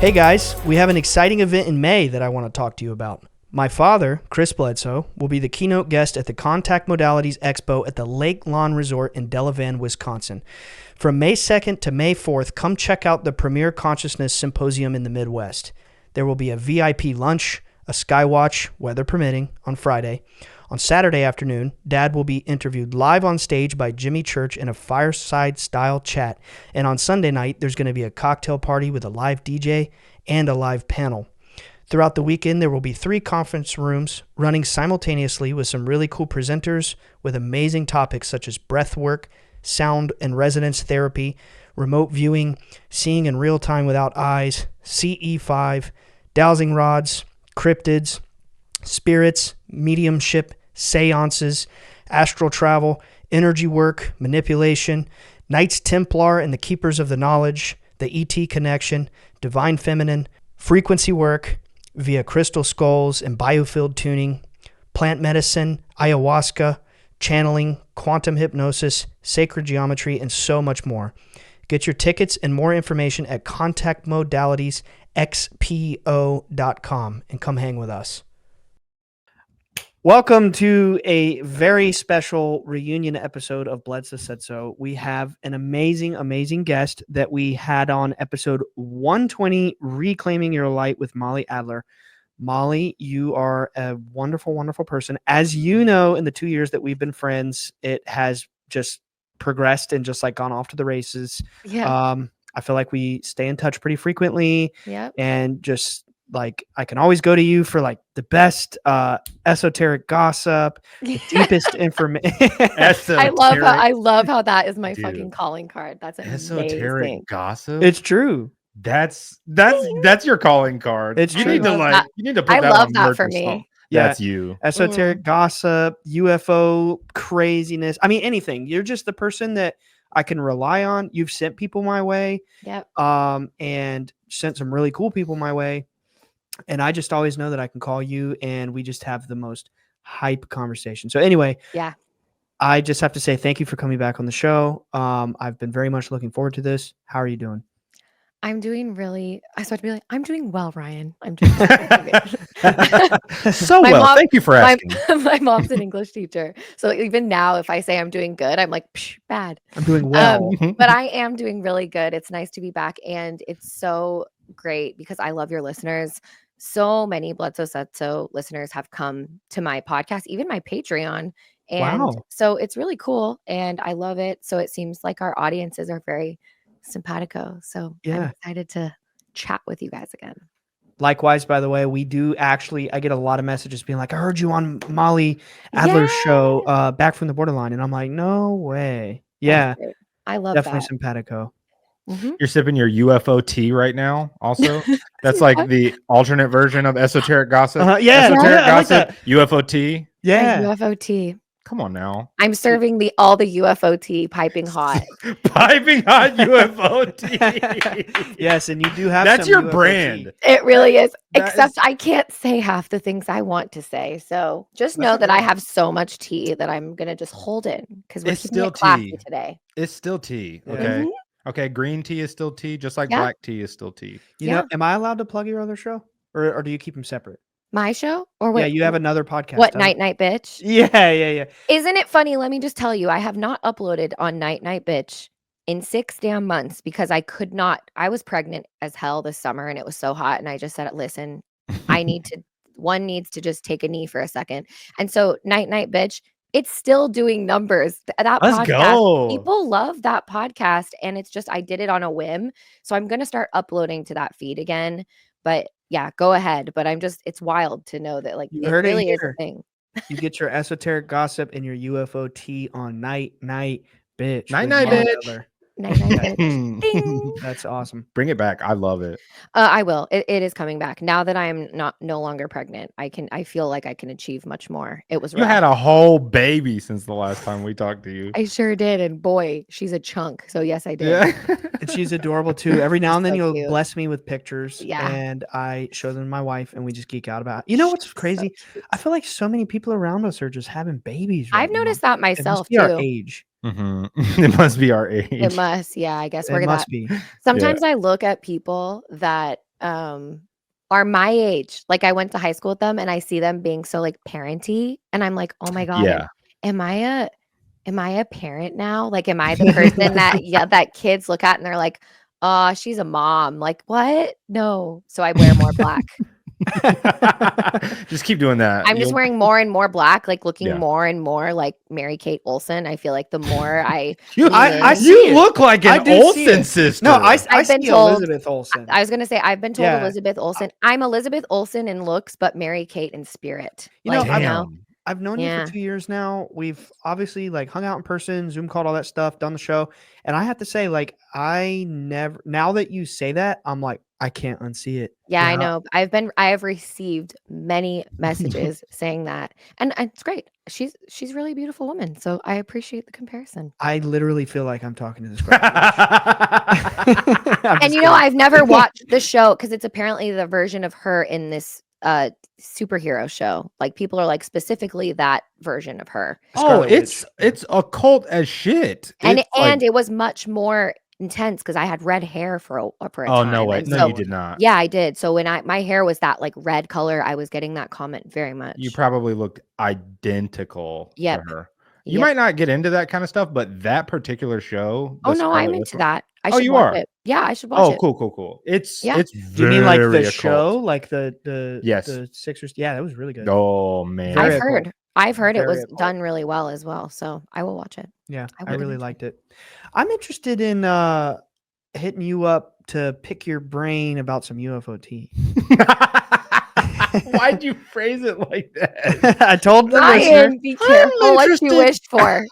Hey guys, we have an exciting event in May that I want to talk to you about. My father, Chris Bledsoe, will be the keynote guest at the Contact Modalities Expo at the Lake Lawn Resort in Delavan, Wisconsin. From May 2nd to May 4th, come check out the Premier Consciousness Symposium in the Midwest. There will be a VIP lunch, a skywatch, weather permitting, on Friday. On Saturday afternoon, Dad will be interviewed live on stage by Jimmy Church in a fireside-style chat. And on Sunday night, there's going to be a cocktail party with a live DJ and a live panel. Throughout the weekend, there will be 3 conference rooms running simultaneously with some really cool presenters with amazing topics such as breath work, sound and resonance therapy, remote viewing, seeing in real time without eyes, CE5, dowsing rods, cryptids, spirits, mediumship, seances, astral travel, energy work, manipulation, Knights Templar and the Keepers of the Knowledge, the ET connection, divine feminine, frequency work via crystal skulls and biofield tuning, plant medicine, ayahuasca, channeling, quantum hypnosis, sacred geometry, and so much more. Get your tickets and more information at contactmodalitiesxpo.com and come hang with us. Welcome to a very special reunion episode of Bledsoe Said So. We have an amazing guest that we had on episode 120, Reclaiming Your Light with Molly Adler. Molly, you are a wonderful person. As you know, in the 2 years that we've been friends, it has just progressed and just like gone off to the races. Yeah. I feel like we stay in touch pretty frequently. Yep. And just like I can always go to you for like the best esoteric gossip, the deepest information. I love how that is my Dude. fucking calling card. That's Esoteric amazing. gossip. It's true. That's your calling card. It's you true. need to That. you need to put I that love on that merch for or me. something. Yeah. That's you. Esoteric gossip, UFO craziness. I mean, anything. You're just the person that I can rely on. You've sent people my way. Yep. And sent some really cool people my way. And I just always know that I can call you and we just have the most hype conversation. So anyway, Yeah. I just have to say thank you for coming back on the show. I've been very much looking forward to this. How are you doing? I'm doing really. I start to be like, I'm doing well, Ryan. I'm doing well. So My well. mom- Thank you for asking. My mom's an English teacher, so even now, if I say I'm doing good, I'm like, psh, bad. I'm doing well. But I am doing really good. It's nice to be back, and it's so great because I love your listeners. So many Bledsoe Said So listeners have come to my podcast, even my Patreon. And Wow. so it's really cool and I love it. So it seems like our audiences are very simpatico. So I'm Yeah. excited to chat with you guys again. Likewise, by the way, we do actually, I get a lot of messages being like, I heard you on Molly Adler's show, Back from the Borderline. And I'm like, no way. Yeah, That's great. I love definitely that. simpatico. Mhm. You're sipping your UFO tea right now. Also, that's like the alternate version of esoteric gossip. Yeah, esoteric I like gossip. UFO tea. Yeah. A UFO tea. Come on now. I'm serving all the UFO tea piping hot. Piping hot UFO tea. Yes, and you do have That's some your UFO brand. tea. It really is. That Except I can't say half the things I want to say. So just know that I have so much tea that I'm gonna just hold in because we're It's keeping still it classy tea. today. It's still tea. Yeah. Okay. Mhm. Okay. Green tea is still tea, just like Yeah. black tea is still tea. You know, am I allowed to plug your other show? Or do you keep them separate? My show? Or what? Yeah, you have another podcast. What, I Night Night Bitch? Yeah. Isn't it funny? Let me just tell you, I have not uploaded on Night Night Bitch in 6 damn months because I could not. I was pregnant as hell this summer and it was so hot. And I just said, listen, one needs to just take a knee for a second. And so Night Night Bitch, it's still doing numbers. That Let's podcast, go. people love that podcast. And it's just, I did it on a whim. So I'm going to start uploading to that feed again. But yeah, go ahead. But it's wild to know that like You it heard it really is here. a thing. You get your esoteric gossip and your UFO tea on Night Night Bitch. Night with Night Molly Bitch. Adler. Night Night Bitch. Ding. That's awesome. Bring it back. I love it. I will. It is coming back now that I'm no longer pregnant. I feel like I can achieve much more. It was You rough. had a whole baby since the last time we talked to you. I sure did, and boy, she's a chunk. So yes, I did. Yeah. And she's adorable too. Every now and then So you'll cute. bless me with pictures. Yeah. And I show them to my wife and we just geek out about it. You know what's crazy? I feel like so many people around us are just having babies. Right I've now. noticed that It must myself be our too. age. Mhm. It must be our age. It must. Yeah, I guess It we're gonna. must be. Sometimes I look at people that are my age. Like I went to high school with them and I see them being so like parenty and I'm like, oh my God, Yeah. am I a parent now? Like, am I the person that kids look at and they're like, oh, she's a mom. Like, what? No. So I wear more black. Just keep doing that. I'm just wearing more and more black, like looking Yeah. more and more like Mary-Kate Olsen. I feel like the more I You, lean I in- see you it. look like I an do see Olsen it. sister. No, I I've been see told- Elizabeth Olsen. I was gonna say I've been told Yeah. Elizabeth Olsen. I'm Elizabeth Olsen in looks, but Mary-Kate in spirit. You know, Damn. I've known you Yeah. for 2 years now. We've obviously like hung out in person, Zoom called, all that stuff, done the show. And I have to say, like, now that you say that, I'm like, I can't unsee it. Yeah, I know. I have received many messages saying that. And it's great. She's a really beautiful woman. So I appreciate the comparison. I literally feel like I'm talking to this girl. And I've never watched the show because it's apparently the version of her in this superhero show. Like people are like specifically that version of her. Oh, it's occult as shit. And It's like- it was much more intense because I had red hair for a oh time. no way, And no, so, you did not. Yeah, I did. So when my hair was that like red color, I was getting that comment very much. You probably looked identical Yep. to her. You might not get into that kind of stuff, but that particular show. Oh no, I'm into that. I should you watch are? it. Yeah, I should watch it. Oh, cool. It's Yeah. it's Do you mean like the very show, occult. like the Yes. the Sixers? Yeah, that was really good. Oh man, Very I've heard it Very was occult. done really well as well. So I will watch it. Yeah, I I would really eventually. liked it. I'm interested in hitting you up to pick your brain about some UFO tea. Why'd you phrase it like that? I told the listener. Ryan, be careful what you wish for.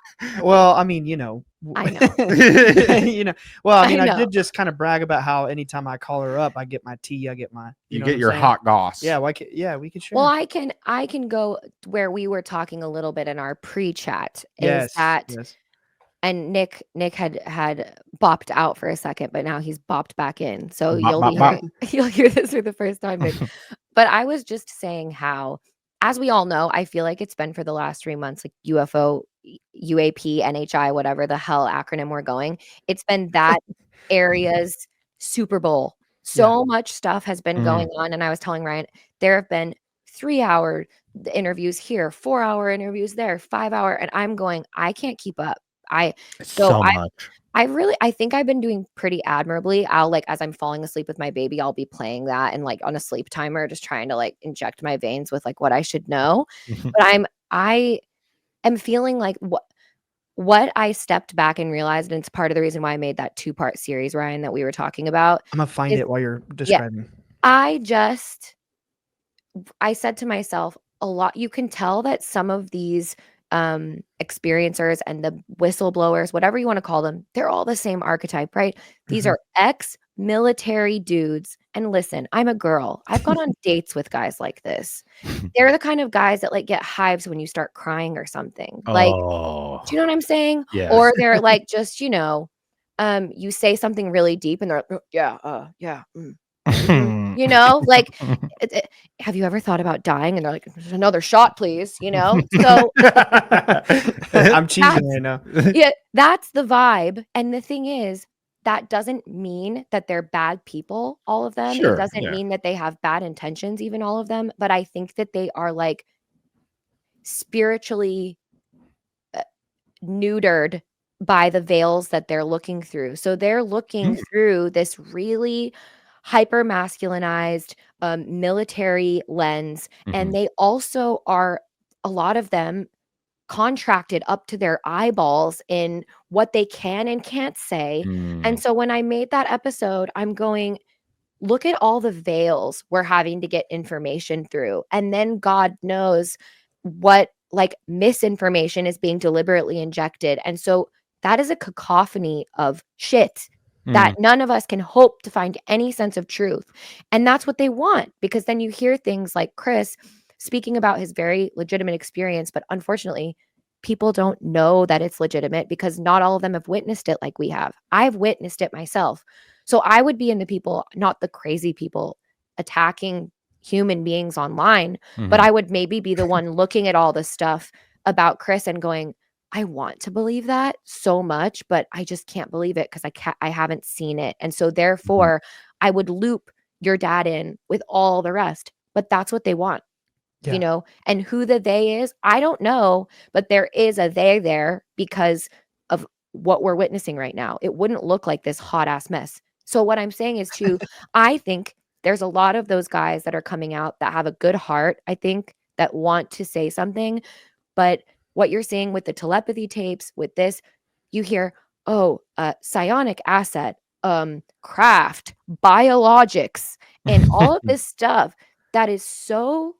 Well, I mean, I know. Well, I mean, I I know. did just kind of brag about how anytime I call her up, I get my tea, I get my You know get what I'm your saying? hot goss. Yeah, we could share. Well, I can go where we were talking a little bit in our pre-chat. yes, Is that yes. and Nick had bopped out for a second, but now he's bopped back in. So Bop. you'll hear this for the first time, Nick. But I was just saying how, as we all know, I feel like it's been for the last 3 months, like UFO, UAP, NHI, whatever the hell acronym we're going. It's been that area's Super Bowl. So much stuff has been going on. And I was telling Ryan, there have been 3-hour interviews here, 4-hour interviews there, 5-hour. And I'm going, I can't keep up. So much. I think I've been doing pretty admirably. I'll like, as I'm falling asleep with my baby, I'll be playing that and like on a sleep timer, just trying to like inject my veins with like what I should know. But I am feeling like what I stepped back and realized, and it's part of the reason why I made that 2-part series, Ryan, that we were talking about. I'm gonna find it while you're describing. I said to myself a lot, you can tell that some of these experiencers and the whistleblowers, whatever you want to call them, they're all the same archetype, right? These are ex-military dudes. And listen, I'm a girl. I've gone on dates with guys like this. They're the kind of guys that like get hives when you start crying or something. Like, do you know what I'm saying? Yes. Or they're like just, you say something really deep and they're like, yeah. Like, have you ever thought about dying? And they're like, another shot, please. So I'm cheesing right now. yeah, that's the vibe. And the thing is, that doesn't mean that they're bad people, all of them. Sure, It doesn't mean that they have bad intentions, even all of them. But I think that they are like spiritually neutered by the veils that they're looking through. So they're looking through this really hyper masculinized military lens. And they also are, a lot of them, contracted up to their eyeballs in what they can and can't say. And so when I made that episode, I'm going, look at all the veils we're having to get information through. And then God knows what like misinformation is being deliberately injected. And so that is a cacophony of shit that none of us can hope to find any sense of truth. And that's what they want, because then you hear things like Chris speaking about his very legitimate experience, but unfortunately, people don't know that it's legitimate because not all of them have witnessed it like we have. I've witnessed it myself. So I would be in the people, not the crazy people attacking human beings online, but I would maybe be the one looking at all the stuff about Chris and going, I want to believe that so much, but I just can't believe it because I haven't seen it. And so therefore I would loop your dad in with all the rest. But that's what they want, Yeah. you know? And who the they is, I don't know, but there is a they there because of what we're witnessing right now. It wouldn't look like this hot ass mess. So what I'm saying is I think there's a lot of those guys that are coming out that have a good heart, I think, that want to say something. But what you're seeing with the telepathy tapes, with this, you hear, oh, psionic asset, craft, biologics, and all of this stuff that is so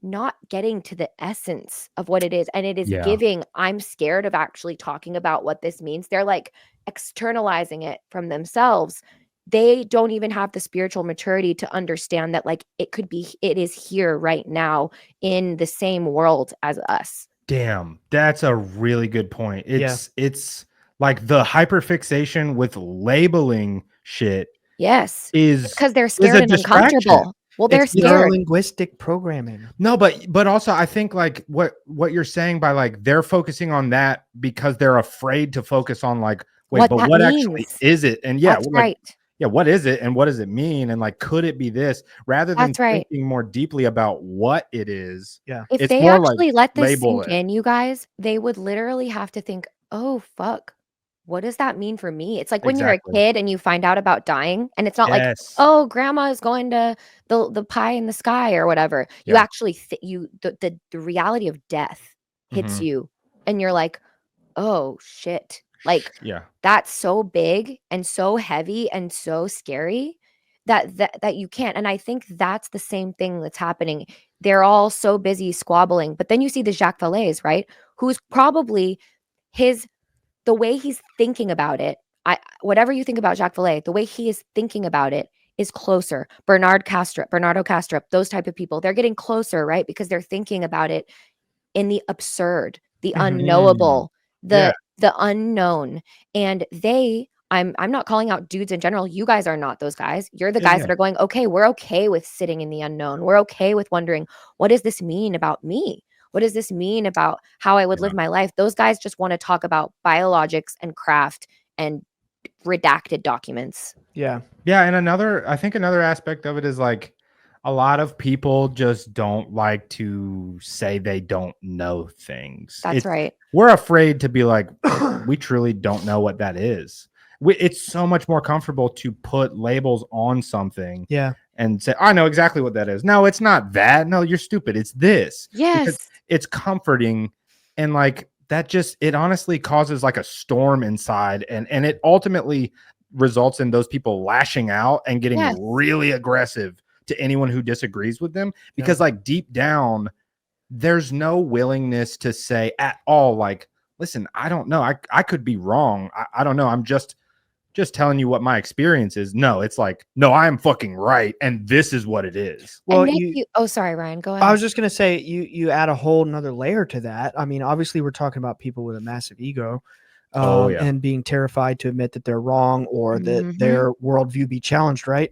not getting to the essence of what it is. And it is Yeah. giving, I'm scared of actually talking about what this means. They're like externalizing it from themselves. They don't even have the spiritual maturity to understand that, like, it is here right now in the same world as us. Damn, that's a really good point. Yeah. It's like the hyperfixation with labeling shit Yes. is Because they're is scared a and distraction. uncomfortable. Well, they're It's you know, scared. Neuro-linguistic programming. no, but also I think like what you're saying by like they're focusing on that because they're afraid to focus on like, wait, What but that what actually means. is it? And yeah, That's like right. yeah, what is it and what does it mean? And like, could it be this rather than That's right. thinking more deeply about what it is? Yeah. If It's they more like actually let this label sink it. in, you guys, they would literally have to think, "Oh, fuck. What does that mean for me?" It's like when you're a Exactly. kid and you find out about dying, and it's not like, Yes. "Oh, grandma is going to the pie in the sky," or whatever. You Yeah. actually the reality of death hits Mhm. you, and you're like, "Oh, shit." Like, Yeah. that's so big and so heavy and so scary that you can't. And I think that's the same thing that's happening. They're all so busy squabbling, but then you see the Jacques Vallées, right? Who's probably his the way he's thinking about it. Whatever you think about Jacques Vallée, the way he is thinking about it is closer. Bernardo Castrop, those type of people, they're getting closer, right? Because they're thinking about it in the absurd, the Mhm. unknowable, Yeah. the unknown. And I'm not calling out dudes in general. You guys are not those guys. You're the Yeah, guys yeah. that are going, okay, we're okay with sitting in the unknown. We're okay with wondering, what does this mean about me? What does this mean about how I would Yeah. live my life? Those guys just want to talk about biologics and craft and redacted documents. Yeah. Yeah, and I think another aspect of it is like a lot of people just don't like to say they don't know things. That's right. We're afraid to be like, we truly don't know what that is. It's so much more comfortable to put labels on something Yeah. and say, I know exactly what that is. No, it's not that. No, you're stupid. It's this. Because Yes. it's comforting. And like that just, it honestly causes like a storm inside. And it ultimately results in those people lashing out and getting Yes. really aggressive to anyone who disagrees with them. Because like deep down, there's no willingness to say at all, like, listen, I don't know. I could be wrong. I don't know. I'm just telling you what my experience is. No, it's like, no, I'm fucking right. And this is what it is. Well, And maybe oh, sorry, Ryan, go I ahead. was just gonna say you add a whole nother layer to that. I mean, obviously we're talking about people with a massive ego, Oh, yeah. and being terrified to admit that they're wrong or that Mhm. their worldview be challenged, right?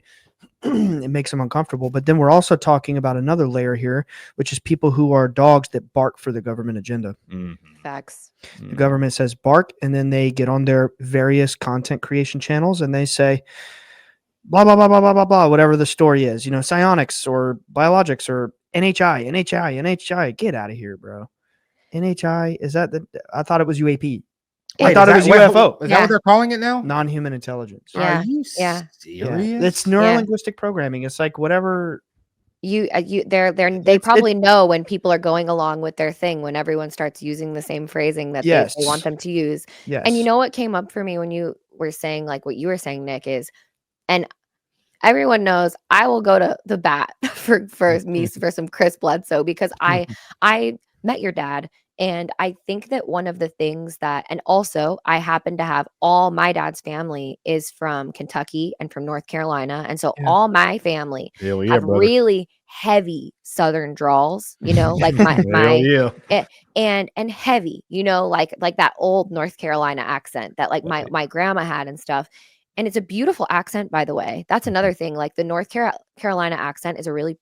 It makes them uncomfortable. But then we're also talking about another layer here, which is people who are dogs that bark for the government agenda. Mhm. Facts. The government says bark, and then they get on their various content creation channels and they say blah blah blah blah blah blah blah, whatever the story is, psionics or biologics or NHI. Get out of here, bro. NHI, is that I thought it was UAP. I Wait, thought it was UFO. Is that what they're calling it now? Non-human intelligence. Are Yeah. you Yeah. serious? Yeah. It's neuro-linguistic programming. It's like whatever. They It's probably know when people are going along with their thing, when everyone starts using the same phrasing that they want Yes. them to use. Yes. And you know what came up for me when you were saying, like what you were saying, Nick, is, and everyone knows I will go to the bat for me for some Chris Bledsoe, because I met your dad, and I think that one of the things that, and also I happen to have all my dad's family is from Kentucky and from North Carolina, and so Yeah. all my family Hell yeah, have brother. really heavy Southern drawls, like Hell yeah. and heavy, like that old North Carolina accent that like my grandma had and stuff. And it's a beautiful accent, by the way. That's another thing. Like the North Carolina accent is a really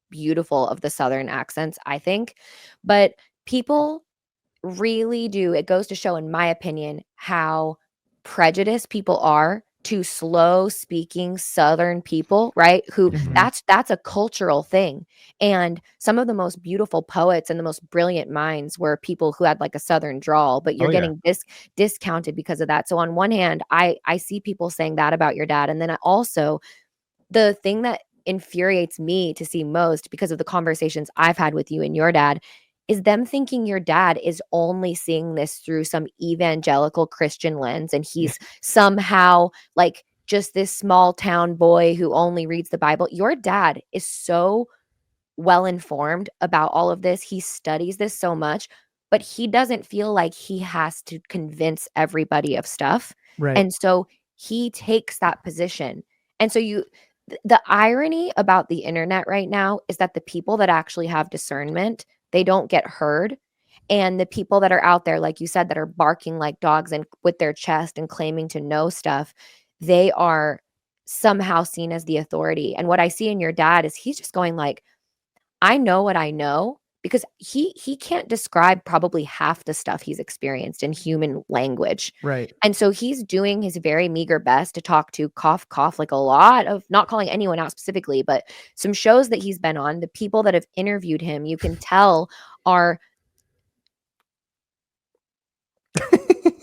beautiful of the Southern accents, I think. But people really do. It goes to show, in my opinion, how prejudiced people are to slow speaking Southern people, right? Who that's a cultural thing. And some of the most beautiful poets and the most brilliant minds were people who had like a Southern drawl, but you're getting discounted because of that. So on one hand, I see people saying that about your dad. And then also the thing that infuriates me to see most, because of the conversations I've had with you and your dad, is them thinking your dad is only seeing this through some evangelical Christian lens, and he's somehow like just this small town boy who only reads the Bible. Your dad is so well informed about all of this. He studies this so much, but he doesn't feel like he has to convince everybody of stuff. Right. And so he takes that position. And so the irony about the internet right now is that the people that actually have discernment, they don't get heard. And the people that are out there, like you said, that are barking like dogs and with their chest and claiming to know stuff, they are somehow seen as the authority. And what I see in your dad is he's just going like, I know what I know, because he can't describe probably half the stuff he's experienced in human language. Right. And so he's doing his very meager best to talk to cough, cough, like a lot of, not calling anyone out specifically, but some shows that he's been on, the people that have interviewed him, you can tell are.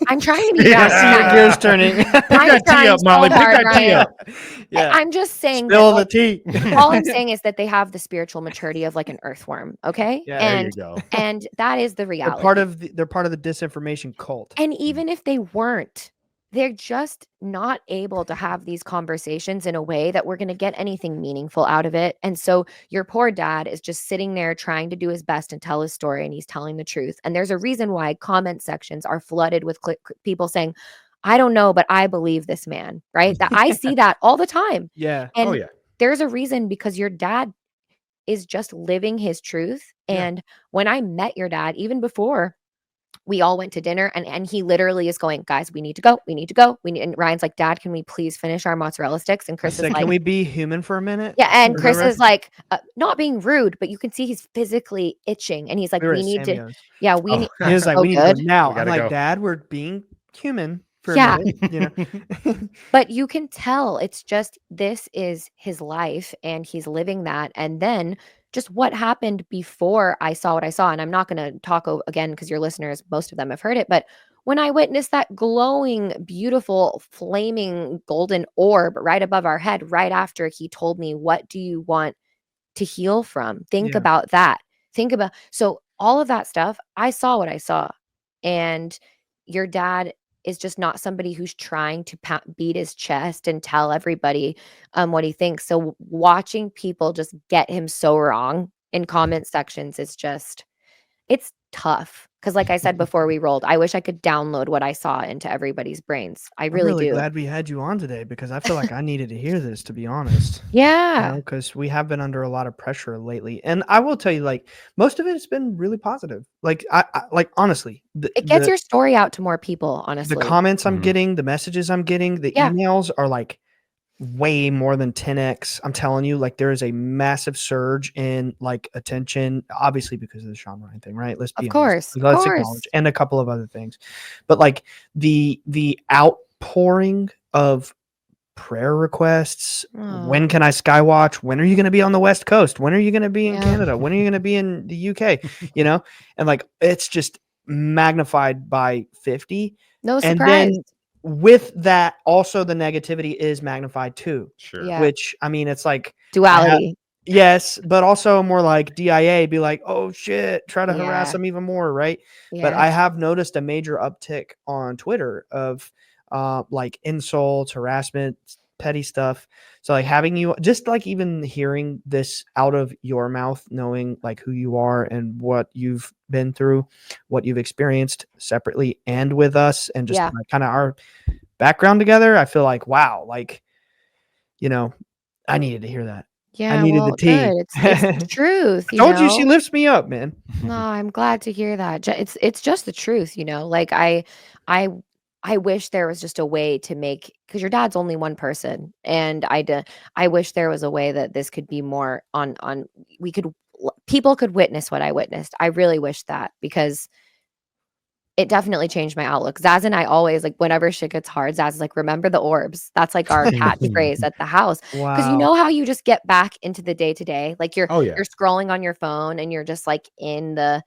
I'm trying to be I see your gears turning. Pick that tea up, Molly. Pick that tea up. Yeah. I'm just saying Spill that, the tea. all I'm saying is that they have the spiritual maturity of like an earthworm. Okay. Yeah, There and you go. and that is the They're reality. they're part of the disinformation cult. And even if they weren't, they're just not able to have these conversations in a way that we're going to get anything meaningful out of it. And so your poor dad is just sitting there trying to do his best and tell his story, and he's telling the truth. And there's a reason why comment sections are flooded with people saying, I don't know, but I believe this man, right? That I see that all the time. Yeah. And there's a reason, because your dad is just living his truth. Yeah. And when I met your dad, even before we all went to dinner, and he literally is going, guys, we need to go. And Ryan's like, Dad, can we please finish our mozzarella sticks? And Chris is like, can we be human for a minute? yeah. And Chris Remember? is like, not being rude, but you can see he's physically itching. And he's like, We were we at need to, Samuel's. yeah, we need. He was like, so we need to go good. now. We I'm gotta like, go. Dad, we're being human for Yeah. a minute. You know? But you can tell it's just, this is his life and he's living that. And then just what happened before I saw what I saw. And I'm not going to talk again, because your listeners, most of them have heard it. But when I witnessed that glowing, beautiful, flaming golden orb right above our head, right after he told me, what do you want to heal from? Think Yeah. about that. So all of that stuff, I saw what I saw. And your dad is just not somebody who's trying to beat his chest and tell everybody what he thinks. So watching people just get him so wrong in comment sections is just, it's tough. Because like I said before we rolled, I wish I could download what I saw into everybody's brains. I I'm really really do. glad we had you on today, because I feel like I needed to hear this, to be honest. Yeah. Because we have been under a lot of pressure lately. And I will tell you, like, most of it has been really positive. Like, I like, honestly, It gets your story out to more people, honestly. the comments I'm Mhm. getting, the messages I'm getting, the Yeah. emails are like way more than 10x. I'm telling you, like, there is a massive surge in like attention, obviously because of the Sean Ryan thing, right? Let's be Of honest. course. Of Let's course. acknowledge, and a couple of other things. But like the outpouring of prayer requests. When can I skywatch? When are you going to be on the West Coast? When are you going to be in Yeah. Canada? When are you going to be in the UK? You know, and like, it's just magnified by 50. No And surprise. then with that, also the negativity is magnified too. Sure. Yeah. Which, I mean, it's like Duality. yes, but also more like DIA, be like, oh shit, try to harass Yeah. them even more, right? But Yeah. I have noticed a major uptick on Twitter of like insults, harassment, petty stuff. So like having you, just like even hearing this out of your mouth, knowing like who you are and what you've been through, what you've experienced separately and with us, and just Yeah. like kind of our background together, I feel like, wow, like, you know, I needed to hear that. Yeah. needed the Well, tea. good. It's the truth. I told you she lifts me up, man. No, I'm glad to hear that. It's just the truth, you know. Like I wish there was just a way to make, because your dad's only one person, and I wish there was a way that this could be more on people could witness what I witnessed. I really wish that, because it definitely changed my outlook. Zaz and I always, like, whenever shit gets hard, Zaz is like, remember the orbs. That's like our catchphrase at the house. Because you Wow. know how you just get back into the day to day, like Oh yeah. you're scrolling on your phone and you're just like in the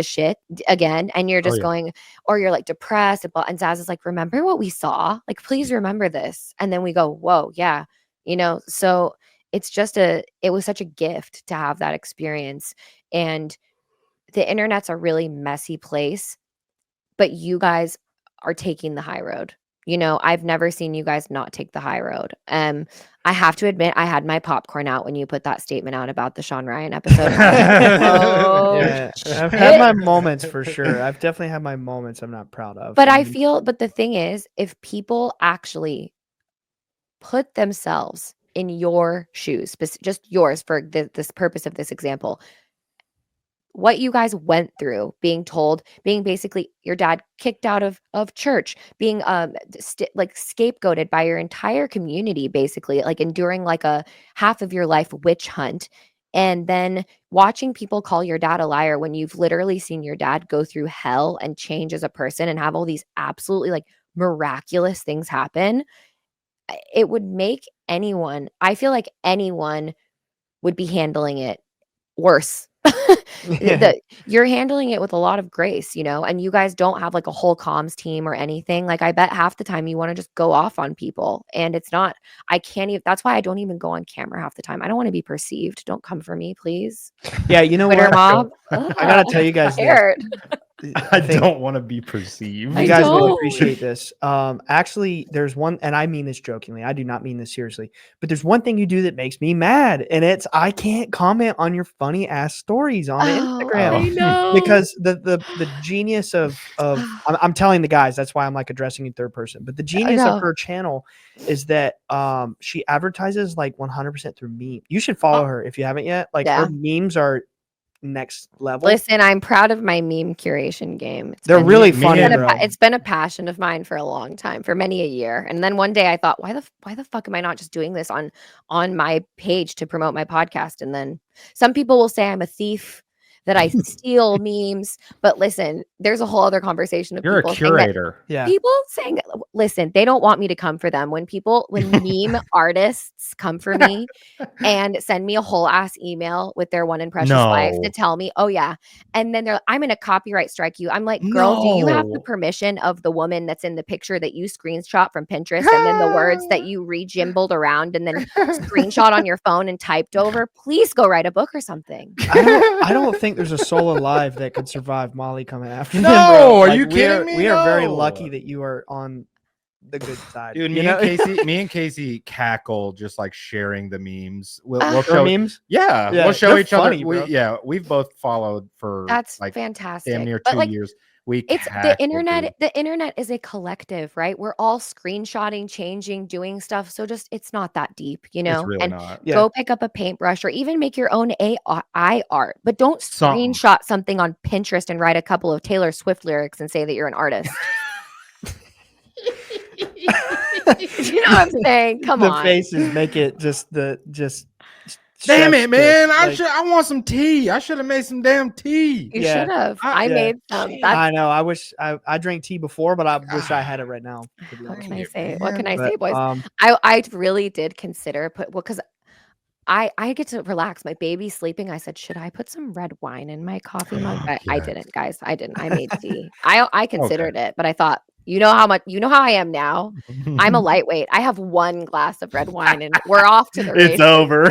shit again, and you're Oh just yeah. going, or you're like depressed, and Zaz is like, remember what we saw? Like, please remember this. And then we go, whoa, yeah, so it's just it was such a gift to have that experience. And the internet's a really messy place, but you guys are taking the high road. I've never seen you guys not take the high road. I have to admit, I had my popcorn out when you put that statement out about the Sean Ryan episode. Oh, Yeah, I've had shit. my moments for sure. I've definitely had my moments I'm not proud of. But I mean, but the thing is, if people actually put themselves in your shoes, just yours for this purpose of this example, what you guys went through, being basically your dad kicked out of church, being like scapegoated by your entire community, basically, like enduring like a half of your life witch hunt, and then watching people call your dad a liar when you've literally seen your dad go through hell and change as a person and have all these absolutely like miraculous things happen. It would make anyone, I feel like anyone would be handling it worse. yeah. You're handling it with a lot of grace, and you guys don't have like a whole comms team or anything. Like, I bet half the time you want to just go off on people, and it's not, I can't even, that's why I don't even go on camera half the time. I don't want to be perceived. Don't come for me, please. Yeah, you know Twitter what? mob. I gotta tell you guys this. Scared. I think don't want to be perceived. you I guys will don't. appreciate this. Actually, there's one, and I mean this jokingly. I do not mean this seriously, but there's one thing you do that makes me mad, and it's I can't comment on your funny ass stories on Instagram I know. because the genius of I'm telling the guys, that's why I'm like addressing in third person. But the genius of know. her channel is that she advertises like 100% through meme. You should follow her if you haven't yet. Like her memes are next level. Listen, I'm proud of my meme curation game. They're really funny, bro. It's been a passion of mine for a long time, for many a year. And then one day I thought, why the fuck am I not just doing this on my page to promote my podcast? And then some people will say I'm a thief, that I steal memes. But listen, there's a whole other conversation of You're people a curator. Yeah. People saying, listen, they don't want me to come for them. When meme artists come for me and send me a whole ass email with their one and precious life to tell me, oh yeah. And then I'm going to copyright strike you. I'm like, girl, do you have the permission of the woman that's in the picture that you screenshot from Pinterest and then the words that you re-jimbled around and then screenshot on your phone and typed over? Please go write a book or something. I don't think there's a soul alive that could survive Molly coming after them. No, are you kidding me? We are very lucky that you are on the good side. Dude, me and Casey cackle just like sharing the memes. We'll show memes. Yeah, we'll show each funny, other. We've both followed for that's like fantastic. damn near 2 years. It's the internet. The internet is a collective, right? We're all screenshotting, changing, doing stuff. So it's not that deep, It's really not. Go pick up a paintbrush or even make your own AI art, but don't screenshot something on Pinterest and write a couple of Taylor Swift lyrics and say that you're an artist. You know what I'm saying? Come on. The faces make it just. Damn it, man! I want some tea. I should have made some damn tea. You should have. I made some. I know. I wish I drank tea before, but I wish I had it right now. What can I say? What can I say, boys? I I really did consider because I get to relax. My baby's sleeping. I said, should I put some red wine in my coffee mug? I didn't, guys. I didn't. I made tea. I considered it, but I thought, you know how I am now. I'm a lightweight. I have one glass of red wine and we're off to the races. It's over.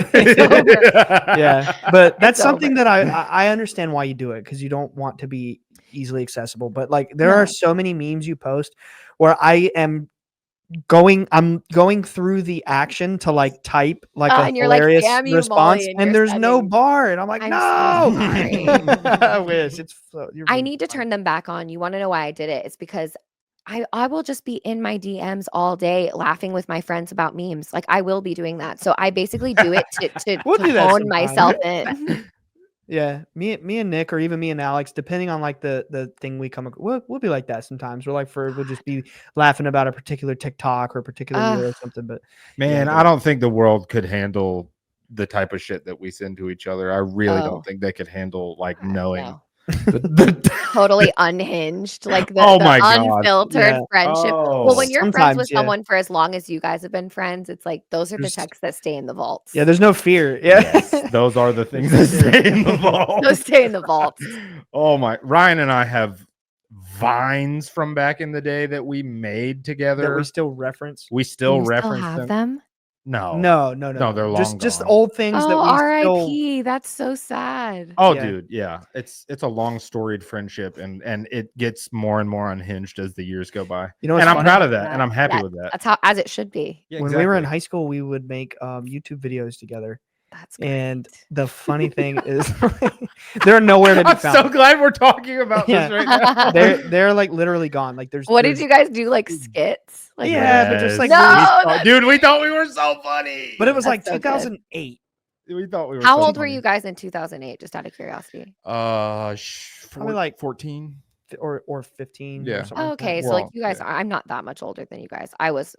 Yeah, but that's something that I understand why you do it, because you don't want to be easily accessible. But like there are so many memes you post where I'm going through the action to like type like a hilarious response, Molly, and there's no bar, and I'm like, no. I wish I need to turn them back on. You want to know why I did it? It's because I will just be in my DMs all day laughing with my friends about memes. Like I will be doing that. So I basically do it to hone myself in. Yeah, me and Nick, or even me and Alex, depending on like the thing we come across, we'll be like that sometimes. We're like, we'll just be laughing about a particular TikTok or a particular video or something. But man, I don't think the world could handle the type of shit that we send to each other. I really don't think they could handle like knowing totally unhinged, like Oh the my God. unfiltered Yeah. friendship. Oh. Well, when you're friends Sometimes, with yeah. someone for as long as you guys have been friends, it's like those are the There's- texts that stay in the vaults. Yeah, there's no fear. Yeah. Yes, those are the things that stay in the vault. Those stay in the vaults. Oh my! Ryan and I have vines from back in the day that we made together. That we still reference. We Do still you still reference have them. them? No, No, they're long just gone. old things that Oh, we still. R.I.P. That's so sad. Oh, Yeah. dude, yeah, it's a long storied friendship, and it gets more and more unhinged as the years go by. You know what's And I'm funny? proud of that, and Yeah, I'm happy yeah, with that. That's how as it should be. Yeah, When we were in exactly. high school, we would make YouTube videos together. That's great. And the funny thing is, they're nowhere to be I'm found. so glad we're talking about Yeah. this right now. They're like literally gone. Like there's. What did there's- you guys do? Like skits? Like Yeah, but just like No, really- that's- dude, we thought we were so funny. but it was That's like so good. 2008. We thought we were. How so old were funny. you guys in 2008? Just out of curiosity. Probably like 14. Or 15. Yeah. Or something like that. Okay, so Well, like you guys, yeah. I'm not that much older than you guys. I was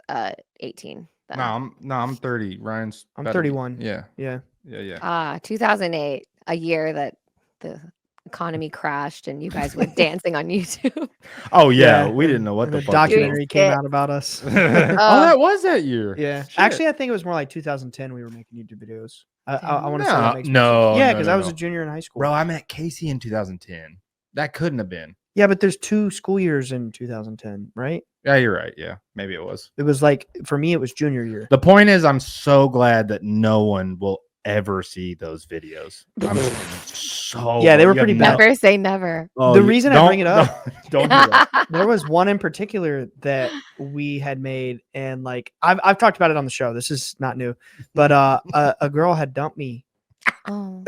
18. Then. No, I'm 30. Ryan's. I'm about to be- 31. Yeah, Yeah. yeah. 2008, a year that the economy crashed and you guys were dancing on YouTube. Oh yeah, Yeah, we didn't and- know what and the the fuck. documentary came skits. out about us. oh, that was that year. Yeah. Shit. Actually, I think it was more like 2010 we were making YouTube videos. I want to say No, that makes more no, sense. Yeah, no, because no, I was no. a junior in high school. Bro, I met Casey in 2010. That couldn't have been. Yeah, but there's 2 school years in 2010, right? Yeah, you're right. Yeah, maybe it was. It was like for me, it was junior year. The point is, I'm so glad that no one will ever see those videos. I'm so Yeah, they were you have pretty no- bad. Never say never. Oh, The you- reason I bring it up- don't do that. There was one in particular that we had made, and like I've talked about it on the show. This is not new, but a girl had dumped me, Oh.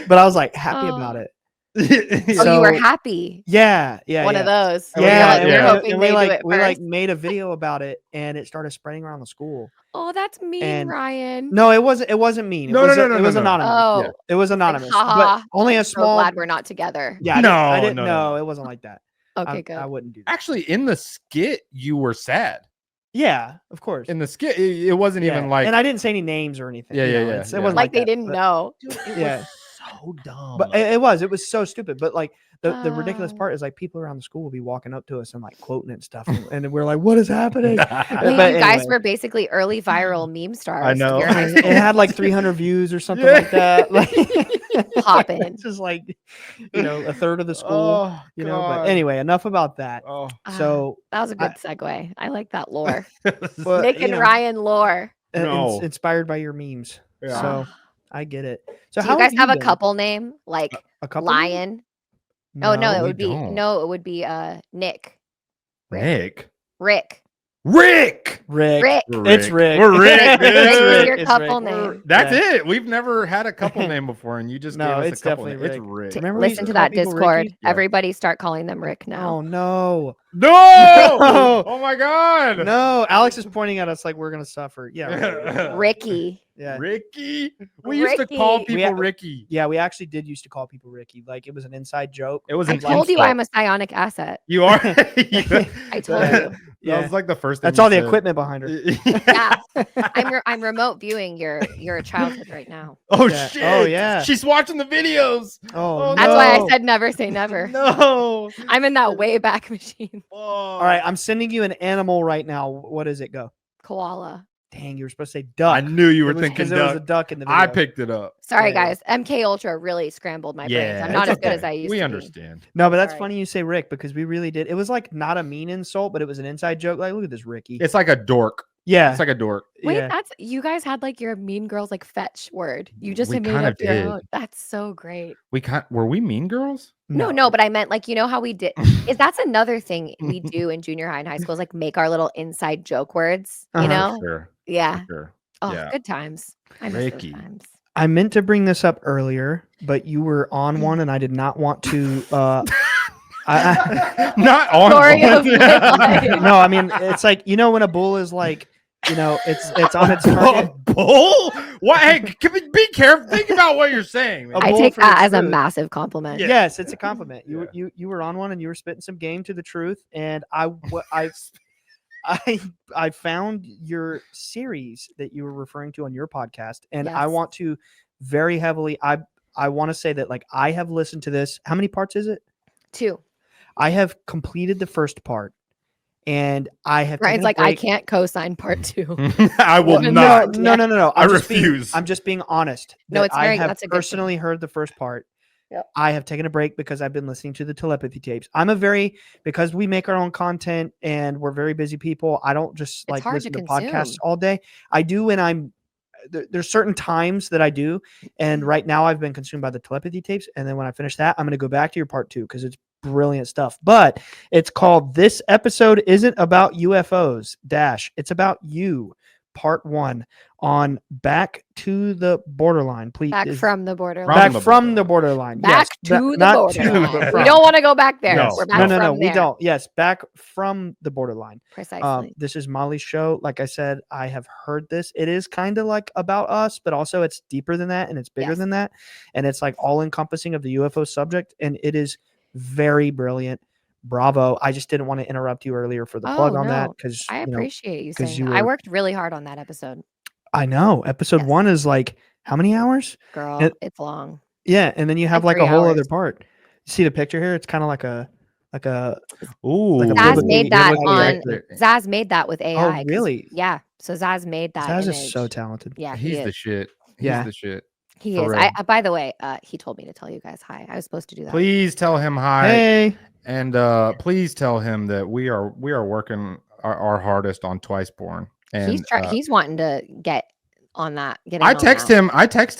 but I was like happy about it. Oh, you were So- happy. Yeah, One of those. Yeah, Like, and we're yeah. hoping and they we do like it we like first. made a video about it, and it started spreading around the school. Oh, that's mean, and- Ryan. No, it wasn't mean. It No, no, was no, a- no, it was no, no. anonymous. Oh, It was anonymous, haha, but only a so small. glad we're not together. Yeah, I No, didn't no, know. no. It wasn't like that. Okay, I good. wouldn't do that. Actually, in the skit, you were sad. Yeah, of course. In the skit, it wasn't even Yeah, like. and I didn't say any names or anything. Yeah, you yeah, know, yeah, It yeah. wasn't Like they that, didn't but- know. Dude, it Yeah. was so dumb. But it was so stupid. But like the ridiculous Oh. part is like people around the school will be walking up to us and like quoting it and stuff, and we're like, "What is happening?" Wait, But you guys anyway. were basically early viral meme stars. I know. Your high it school had like 300 views or something Yeah. like that. Like, Poppin'. It's just like a third of the school. Oh, But God. anyway, enough about that. Oh. So that was a good segue. I like that lore. Well, Nick and Ryan lore. No. inspired by your memes. Yeah. So I get it. So Do how you guys have a been? couple name like A couple? Lion? Oh no, it we would be don't. Nick. Nick. Rick. Rick. Rick. We're It's Rick. We're Rick, dude. It's your It's couple Rick. name. That's Yeah. it. We've never had a couple name before, and you just No, gave us it's a couple definitely name. It's Rick. Remember we used Listen to to call that people Discord. Ricky? Yeah. Everybody start calling them Rick now. Oh no. No! Oh my God! No, Alex is pointing at us like we're gonna suffer. Yeah. Right. Ricky. Yeah. Ricky. We used to call Ricky. people Ricky. Yeah, we actually did used to call people Ricky. Like it was an inside joke. It was I an told you insult. I'm a psionic asset. You are. I told you. That was like the first thing. That's you all the said. equipment behind her. Yeah. I'm remote viewing your childhood right now. Oh Yeah. shit! Oh, yeah. She's watching the videos. Oh, That's no. why I said never say never. No. I'm in that way back machine. All right, I'm sending you an animal right now. What does it go? Koala. Dang, you were supposed to say duck. I knew you were It was thinking 'cause there was a duck. duck in the video. I picked it up. Sorry, Yeah, yeah. guys. MK Ultra really scrambled my brains. Yeah, I'm not it's as good okay. as I used We to understand. No, but that's Sorry. funny you say Rick because we really did. It was like not a mean insult, but it was an inside joke. Like, look at this Ricky. It's like a dork. yeah. It's like a dork. be. Wait, yeah. that's you guys had like your Mean Girls like fetch word. You just We had made kind up of your did. own. That's so great. Were we mean girls? No, but I meant like you know how we did. Is that's another thing we do in junior high and high school is like make our little inside joke words. You Uh-huh. know? Sure. Yeah. Sure. Oh, Yeah. good times. I miss Ricky. those times. I meant to bring this up earlier, but you were Mm. on one, and I did not want to. I, Not on. Story one. of my life. no, I mean it's like when a bull is like, it's on its target. Bull? What? Hey, be careful. Think about what you're saying. man. A I bull take for that the as a truth. massive compliment. Yeah. Yes, it's a compliment. You Yeah. you were on one, and you were spitting some game to the truth, and I found your series that you were referring to on your podcast, and I Yes. want to very heavily. I want to say that like I have listened to this. How many parts is it? 2. I have completed the first part, and I have Ryan's taken a like, I break. can't co-sign part 2. I will Well, not. No. I refuse. I'm just being honest. No, that it's I very- have that's a good thing. personally heard the first part. Yep. I have taken a break because I've been listening to the telepathy tapes. Because we make our own content and we're very busy people. I don't just like hard listen to to podcasts consume. all day. I do when there's certain times that I do. And right now I've been consumed by the telepathy tapes. And then when I finish that, I'm going to go back to your part 2 because it's brilliant stuff. But it's called This Episode Isn't About UFOs - It's About You, part 1 on Back to the Borderline. Please. Back from the borderline. Back from the borderline. Back Yes, to the not borderline. but We from. don't want to go back there. No. We're back No, from we there. don't. Yes, back from the borderline. Precisely. This is Molly's show. Like I said, I have heard this. It is kind of like about us, but also it's deeper than that and it's bigger Yes. than that. And it's like all encompassing of the UFO subject. And it is very brilliant. Bravo. I just didn't want to interrupt you earlier for the plug on that because I appreciate you 'cause saying you that. I were- worked really hard on that episode. I know episode Yes. 1 is like how many hours? Girl, it's long. Yeah, and then you have like Like a 3 whole other hours. part. You see the picture here? It's kind of like a Ooh, Like a Zaz biblically- made that biblically on accurate. Zaz made that with AI. 'cause- really? Yeah. So Zaz made that Zaz image. is so talented. Yeah, he he's is. the shit. He's Yeah. the shit. He for is. real. By the way, he told me to tell you guys hi. I was supposed to do that. Please tell him hi. Hey, And please tell him that we are working our hardest on Twice Born. And He's wanting to get on that. I text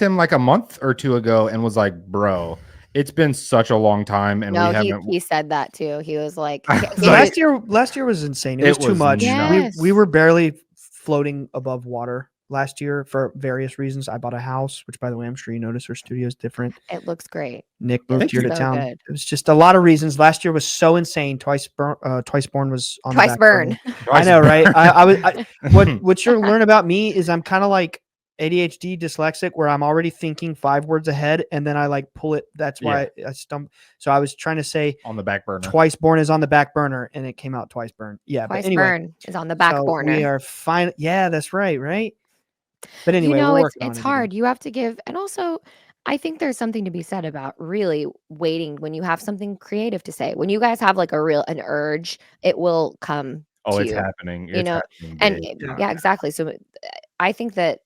him like a month or 2 ago and was like, bro, it's been such a long time and No, we haven't. he said that too. He was like, last year was insane. It was too was much. nuts. We were barely floating above water last year for various reasons. I bought a house, which by the way, I'm sure you noticed our studio is different. It looks great. Nick moved Thank here you. to So town. good. It was just a lot of reasons. Last year was so insane. Twice Born was on the Twice back burn. burner. I know, right? What you'll learn about me is I'm kind of like ADHD dyslexic, where I'm already thinking 5 words ahead, and then I like pull it. That's why I stumble. So I was trying to say on the back burner. Twice Born is on the back burner, and it came out Twice Burn. Yeah, Twice but anyway, burn is on the back so burner. we are fine. Yeah, that's right. Right. But anyway, we're working on it's it hard. again. You have to give, and also, I think there's something to be said about really waiting when you have something creative to say. When you guys have like an urge, it will come. Oh, to it's you. happening. You It's know, happening And big. yeah, exactly. So I think that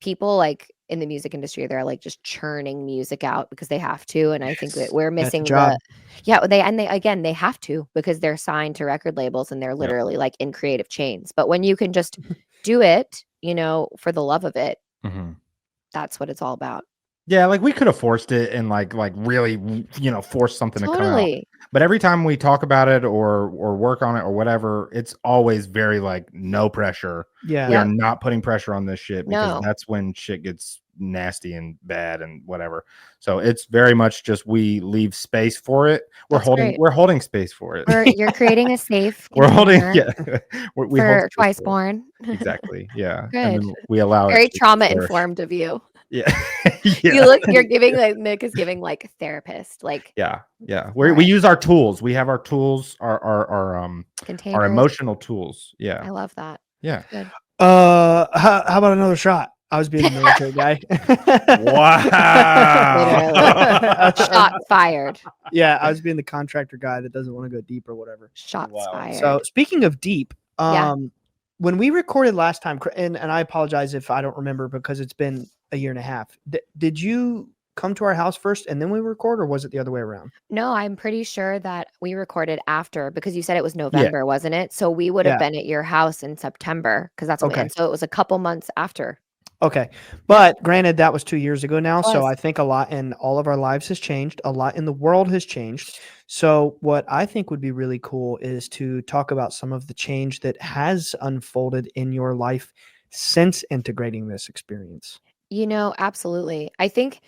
people like in the music industry, they're like just churning music out because they have to. And I think that we're That's a missing job. they have to because they're signed to record labels and they're literally like in creative chains. But when you can just do it, for the love of it, Mhm. that's what it's all about. Yeah, like we could have forced it and like really, forced something to come out. Totally. But every time we talk about it or work on it or whatever, it's always very like no pressure. Yeah. We are not putting pressure on this shit because No. that's when shit gets nasty and bad and whatever. So it's very much just we leave space for it. That's great. We're holding space for it. You're creating a safe We're holding container we hold for space Twice for it. Born. Exactly. Yeah. Good. And then we allow Very it to trauma flourish. informed of you. Yeah. Yeah. You're giving like Nick is giving like therapist, like Yeah. Right. We use our tools. We have our tools, our containers. emotional tools. I Yeah. love that. Yeah. Good. How about another shot? I was being a military guy. Wow. Shot fired. Yeah, I was being the contractor guy that doesn't want to go deep or whatever. Shots Wow. fired. So speaking of deep, Yeah. when we recorded last time, and I apologize if I don't remember because it's been a year and a half. Did you come to our house first and then we record, or was it the other way around? No, I'm pretty sure that we recorded after because you said it was November, wasn't it? So we would have been at your house in September because that's what we Okay. had. So it was a couple months after. Okay. But granted, that was 2 years ago now. So Was. I think a lot in all of our lives has changed. A lot in the world has changed. So what I think would be really cool is to talk about some of the change that has unfolded in your life since integrating this experience. Absolutely. I think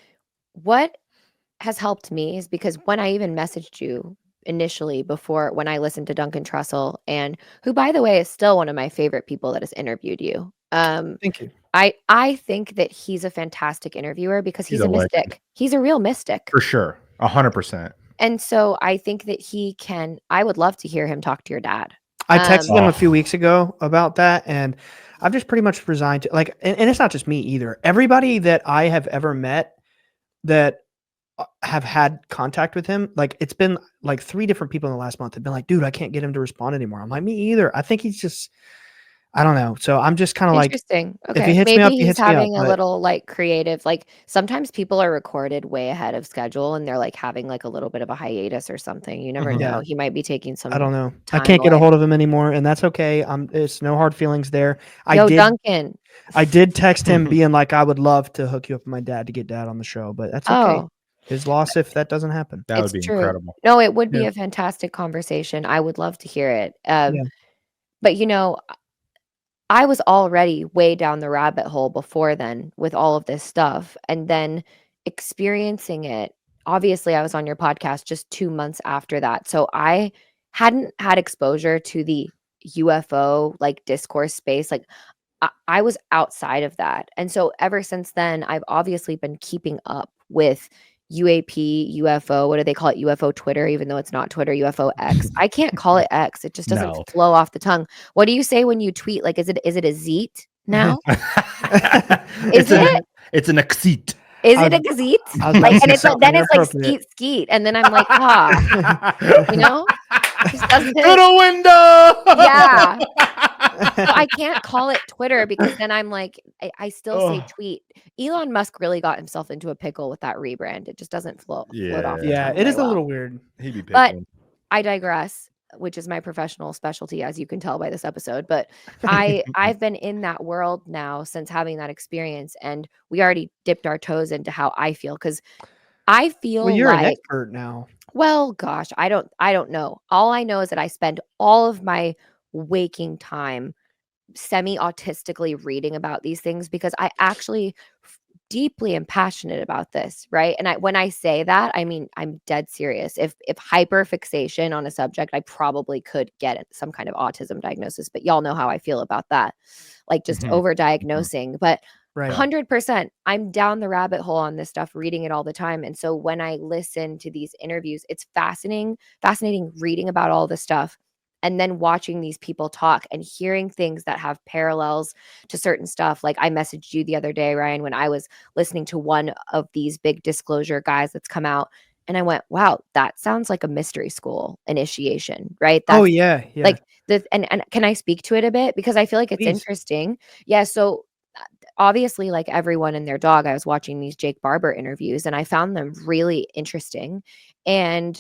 what has helped me is because when I even messaged you initially before when I listened to Duncan Trussell, and who, by the way, is still one of my favorite people that has interviewed you. Thank you. I think that he's a fantastic interviewer because he's a legend. mystic. He's a real mystic. For sure. 100%. And so I think that I would love to hear him talk to your dad. I texted him Oh. a few weeks ago about that, and I've just pretty much resigned to and it's not just me either. Everybody that I have ever met that have had contact with him. Like it's been like 3 different people in the last month have been like, dude, I can't get him to respond anymore. I'm like, me either. I think he's just, I don't know. So I'm just kind of like, Interesting. if he Okay. hits me Maybe up, he he's hits me up. having a But little like creative, like sometimes people are recorded way ahead of schedule and they're like having like a little bit of a hiatus or something. You never Mhm. know. Yeah. He might be taking I some don't know. I time can't get a away. hold of him anymore, and that's okay. It's no hard feelings there. Yo, Duncan. I did text him being like, I would love to hook you up with my dad to get dad on the show, but that's okay. Oh, His loss if that doesn't happen. That would it's be true. incredible. No, it would be Yeah. a fantastic conversation. I would love to hear it. Yeah. But you know, I was already way down the rabbit hole before then with all of this stuff. And then experiencing it, obviously, I was on your podcast just 2 months after that. So I hadn't had exposure to the UFO like discourse space. Like I was outside of that. And so ever since then, I've obviously been keeping up with UAP, UFO, what do they call it? UFO Twitter, even though it's not Twitter, UFO X. I can't call it X. It just doesn't No. flow off the tongue. What do you say when you tweet? Like, is it a zeet now? It's Is it? It's an exit. Is I it a was- gazette? I was Like, gonna and say it's like something then it's like inappropriate. skeet, and then I'm like, you know, just doesn't. To the window. Yeah. So I can't call it Twitter because then I'm like, I still say Oh. tweet. Elon Musk really got himself into a pickle with that rebrand. It just doesn't float off the Yeah, tongue it is very a well. little weird. He'd be But pickling. I digress, which is my professional specialty, as you can tell by this episode. But I've been in that world now since having that experience, and we already dipped our toes into how I feel because I feel Well, you're an like, expert now. well, gosh, I don't know. All I know is that I spend all of my waking time semi-autistically reading about these things because I actually deeply am passionate about this, right? And when I say that, I mean I'm dead serious. If hyperfixation on a subject, I probably could get some kind of autism diagnosis, but y'all know how I feel about that. Like just Mhm. overdiagnosing, but Right. 100% I'm down the rabbit hole on this stuff, reading it all the time. And so when I listen to these interviews, it's fascinating reading about all this stuff and then watching these people talk and hearing things that have parallels to certain stuff. Like I messaged you the other day, Ryan, when I was listening to one of these big disclosure guys that's come out, and I went, wow, that sounds like a mystery school initiation, right? Oh That's yeah, yeah. like the and can I speak to it a bit because I feel like it's Please. interesting. Yeah, so obviously, like everyone and their dog, I was watching these Jake Barber interviews and I found them really interesting. And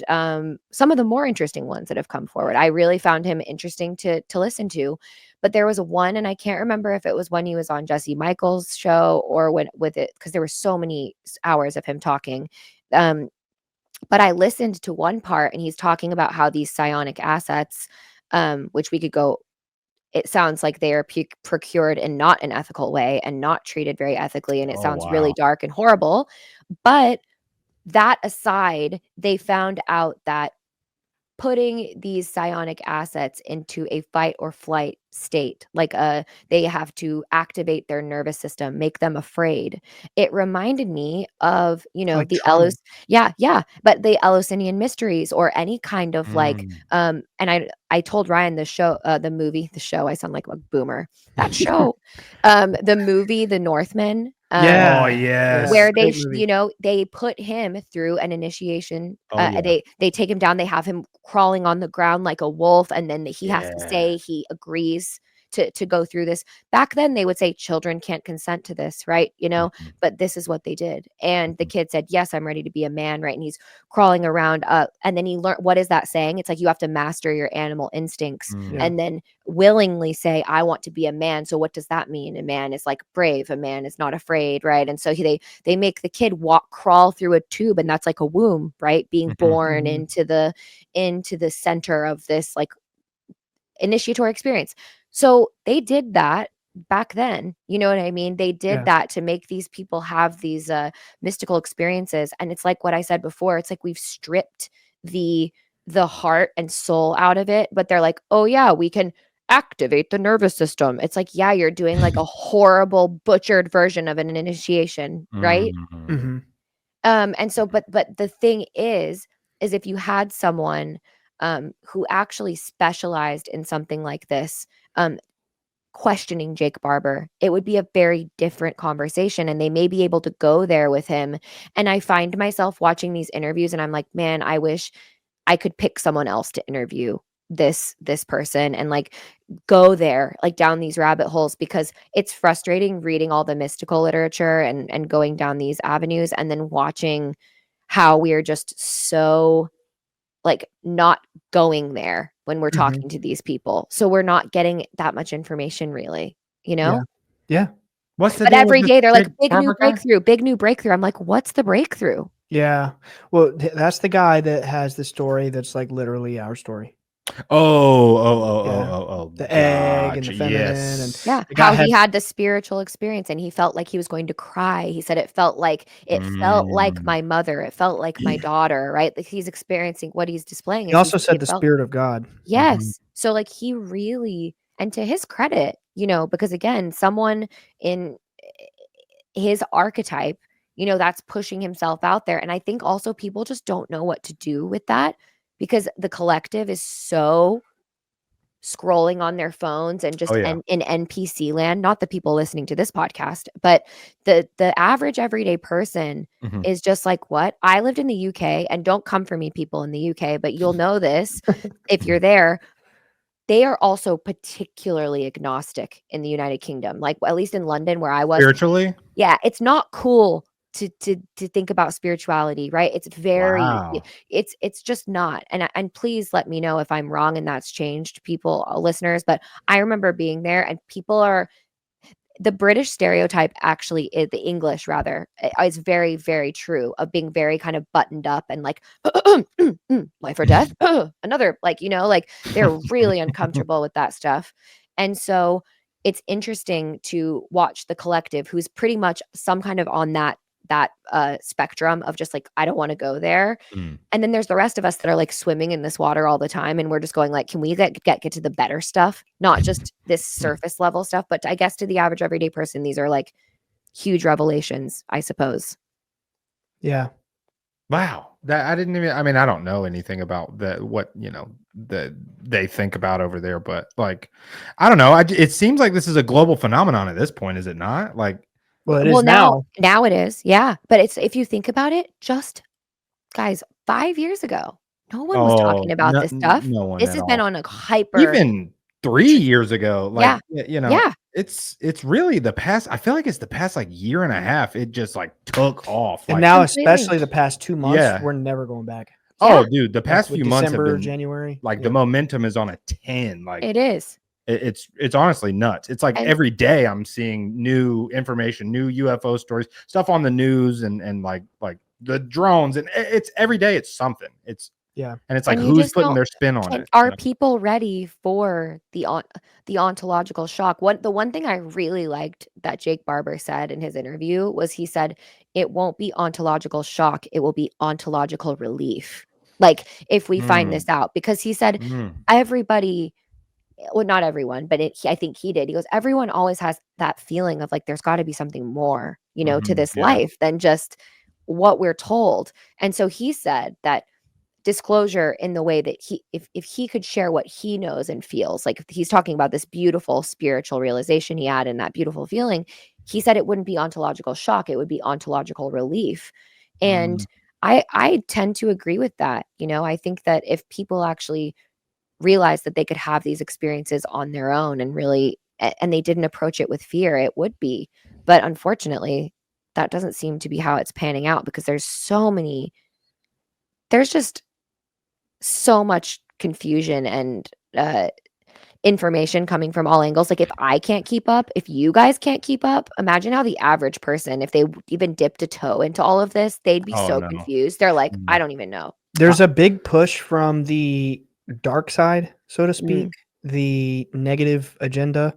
some of the more interesting ones that have come forward, I really found him interesting to listen to. But there was one, and I can't remember if it was when he was on Jesse Michaels' show or when with it, because there were so many hours of him talking. But I listened to one part, and he's talking about how these psionic assets, which we could go, it sounds like they are procured in not an ethical way and not treated very ethically. And it Oh, sounds wow. really dark and horrible. But that aside, they found out that putting these psionic assets into a fight or flight state, like they have to activate their nervous system, make them afraid. It reminded me of, Like the trauma. but the Eleusinian mysteries or any kind of like, and I told Ryan the show, the show, I sound like a boomer, that show, the movie, The Northman. Yeah. Oh, yes. Where they, Great movie. they put him through an initiation. Oh, yeah. They take him down. They have him crawling on the ground like a wolf, and then he has to Yeah. say he agrees to go through this. Back then, they would say children can't consent to this, right? Mhm. But this is what they did, and the kid said, "Yes, I'm ready to be a man," right? And he's crawling around, and then he learned, what is that saying? It's like you have to master your animal instincts, Mm. and then willingly say, "I want to be a man." So what does that mean? A man is like brave. A man is not afraid, right? And so they make the kid crawl through a tube, and that's like a womb, right? Being Mhm. born Mhm. into the center of this like initiatory experience. So they did that back then. You know what I mean? They did Yeah. that to make these people have these mystical experiences. And it's like what I said before. It's like we've stripped the heart and soul out of it, but they're like, oh yeah, we can activate the nervous system. It's like, yeah, you're doing like a horrible butchered version of an initiation, right? Mhm. Mm-hmm. And so, but the thing is if you had someone who actually specialized in something like this, questioning Jake Barber, it would be a very different conversation, and they may be able to go there with him. And I find myself watching these interviews and I'm like, man, I wish I could pick someone else to interview this person and like go there, like down these rabbit holes, because it's frustrating reading all the mystical literature and going down these avenues and then watching how we're just so like not going there when we're talking to these people. So we're not getting that much information really, you know? Yeah. What's the But deal every with day they're this like, big new breakthrough, big new breakthrough. I'm like, what's the breakthrough? Yeah. Well, that's the guy that has the story that's like literally our story. Oh, The egg and the gotcha, feminine yes. and Yeah, the guy how had he had the spiritual experience and he felt like he was going to cry. He said it felt like my mother. It felt like my daughter, right? Like he's experiencing what he's displaying he is also said it the felt spirit of God. yes. So like he really, and to his credit, you know, because again, someone in his archetype, you know, that's pushing himself out there. And I think also people just don't know what to do with that because the collective is so scrolling on their phones and just Oh, yeah. in NPC land, not the people listening to this podcast, but the average everyday person Mhm. is just like, what? I lived in the UK, and don't come for me, people in the UK, but you'll know this if you're there. They are also particularly agnostic in the United Kingdom. Like at least in London where I was, Spiritually? yeah, it's not cool to think about spirituality, right? It's very Wow. it's just not. And please let me know if I'm wrong and that's changed, people, listeners, but I remember being there and people are the British stereotype actually is the English rather is very, very true of being very kind of buttoned up and like life or death, another, like, you know, like they're really uncomfortable with that stuff. And so it's interesting to watch the collective who's pretty much some kind of on that spectrum of just like, I don't want to go there. Mm. And then there's the rest of us that are like swimming in this water all the time. And we're just going like, can we get to the better stuff? Not just this surface level stuff, but I guess to the average everyday person, these are like huge revelations, I suppose. Yeah. Wow. That I didn't even, I mean, I don't know anything about what, you know, that they think about over there, but like, I don't know. It seems like this is a global phenomenon at this point, is it not? Like, Well, it Well, is now. now it is. Yeah. But it's, if you think about it, just guys, 5 years ago, no one was talking about no, this stuff. no one This at has been all. on a hyper. Even 3 years ago, like, Yeah. you know, Yeah. it's really the past, I feel like it's the past like year and a half, it just like took off. And Like, now, Completely. especially the past 2 months, Yeah. we're never going back. Yeah. Oh, dude, the Like past with few months have December, been January. like, Yeah. the momentum is on a 10. Like, It is. it's honestly nuts. It's like And every day I'm seeing new information, new UFO stories, stuff on the news, and like the drones, and it's every day it's something. It's Yeah. and it's like and you who's just putting don't. their spin on it. Are people ready for the ontological shock? The one thing I really liked that Jake Barber said in his interview was he said it won't be ontological shock, it will be ontological relief. Like if we find this out, because he said everybody, well, not everyone, but I think he did. He goes, everyone always has that feeling of like there's got to be something more, you know, to this Yeah. life than just what we're told. And so he said that disclosure in the way that if he could share what he knows and feels, like he's talking about this beautiful spiritual realization he had and that beautiful feeling, he said it wouldn't be ontological shock, it would be ontological relief. And I tend to agree with that. You know, I think that if people actually realize that they could have these experiences on their own and really and they didn't approach it with fear, it would be. But unfortunately, that doesn't seem to be how it's panning out because there's just so much confusion and information coming from all angles. Like if I can't keep up, if you guys can't keep up, imagine how the average person, if they even dipped a toe into all of this, they'd be so no. confused. They're like, I don't even know. There's a big push from the dark side, so to speak, Mm. the negative agenda,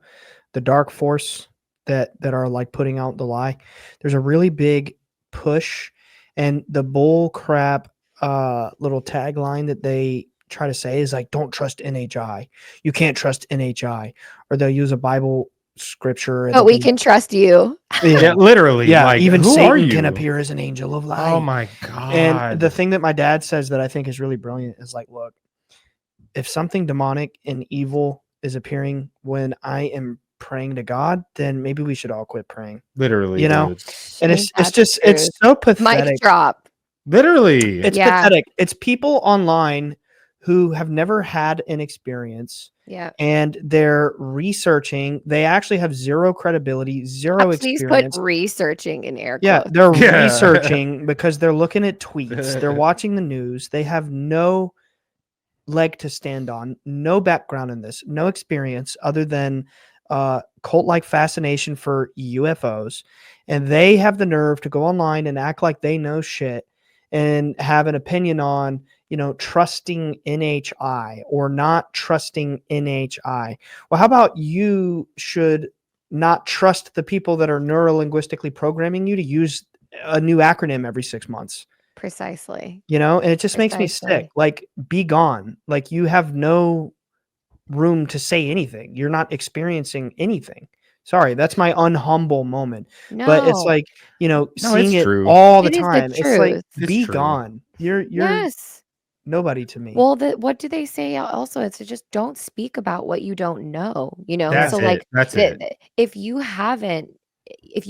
the dark force that are like putting out the lie. There's a really big push, and the bull crap little tagline that they try to say is like, don't trust NHI. You can't trust NHI. Or they'll use a Bible scripture. And But we can trust you. Yeah, literally. Yeah, like, even who are Satan you? can appear as an angel of light. Oh my God. And the thing that my dad says that I think is really brilliant is like, look, if something demonic and evil is appearing when I am praying to God, then maybe we should all quit praying. Literally, You know? dude. And Ain't it's that the just it's truth? so Mic pathetic. drop. Literally. It's Yeah. pathetic. It's people online who have never had an experience Yeah. and they're researching. They actually have zero credibility, zero Please put experience. researching in air Yeah, quotes. they're Yeah. researching because they're looking at tweets. They're watching the news. They have no leg to stand on, no background in this, no experience other than cult-like fascination for UFOs. And they have the nerve to go online and act like they know shit and have an opinion on, trusting NHI or not trusting NHI. Well, how about you should not trust the people that are neurolinguistically programming you to use a new acronym every 6 months? Precisely. And it just makes me sick. Precisely. Like, be gone. Like, you have no room to say anything. You're not experiencing anything. Sorry, that's my unhumble moment. But it's No. like, seeing it's it true. all the It is the time. It's like, truth. It's be true. gone. You're Yes. nobody to me. Well, what do they say also? It's to just don't speak about what you don't know, That's So it. like That's it. if you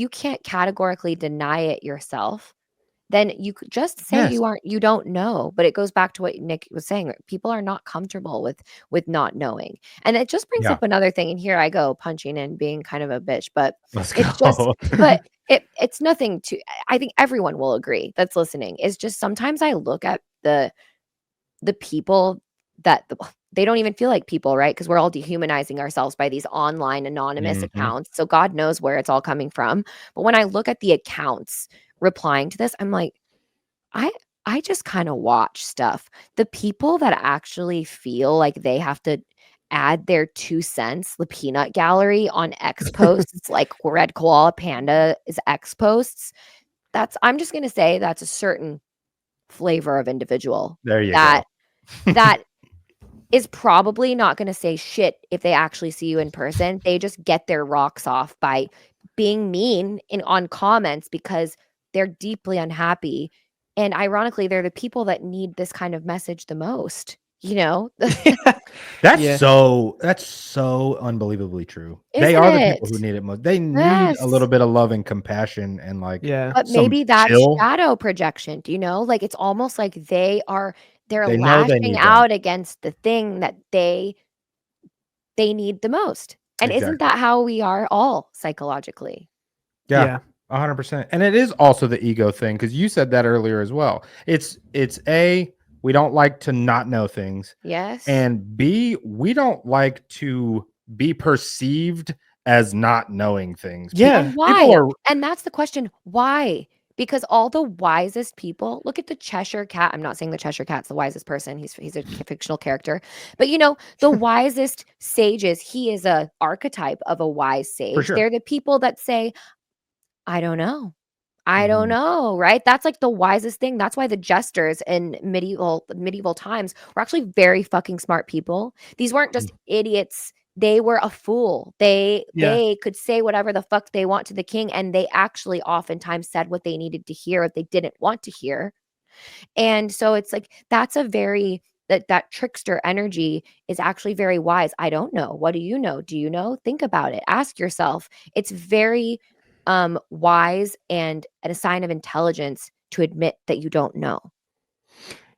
can't categorically deny it yourself, then you could just say Yes. you don't know. But it goes back to what Nick was saying. People are not comfortable with not knowing. And it just brings Yeah. up another thing. And here I go punching in, being kind of a bitch, but Let's it's go. just but it's nothing to I think everyone will agree that's listening. Is just sometimes I look at the people that they don't even feel like people, right? Because we're all dehumanizing ourselves by these online anonymous Mhm. accounts. So God knows where it's all coming from. But when I look at the accounts replying to this, I'm like, I just kind of watch stuff. The people that actually feel like they have to add their 2 cents, the peanut gallery on X posts, like Red Koala Panda is X posts. I'm just gonna say that's a certain flavor of individual There you that go. that is probably not going to say shit if they actually see you in person. They just get their rocks off by being mean on comments because they're deeply unhappy. And ironically, they're the people that need this kind of message the most, That's Yeah. so unbelievably true. They Isn't are the people it? who need it most. They need Yes. a little bit of love and compassion and like Yeah. But some maybe that's chill. shadow projection. Do you know? Like it's almost like they're They know they lashing need out against the thing that they need the most. And isn't Exactly. that how we are all psychologically? Yeah. 100%. And it is also the ego thing because you said that earlier as well. It's we don't like to not know things, Yes. and B, we don't like to be perceived as not knowing things. Yeah. And why? And that's the question. Why? Because all the wisest people, look at the Cheshire Cat. I'm not saying the Cheshire Cat's the wisest person. He's a fictional character. But the wisest sages, he is a archetype of a wise sage. sure. They're the people that say, I don't know. I don't Mhm. know, right? That's like the wisest thing. That's why the jesters in medieval times were actually very fucking smart people. These weren't just idiots. They were a fool. They could say whatever the fuck they want to the king, and they actually oftentimes said what they needed to hear if they didn't want to hear. And so it's like that's a very that trickster energy is actually very wise. I don't know. What do you know? Do you know? Think about it. Ask yourself. It's very wise and a sign of intelligence to admit that you don't know.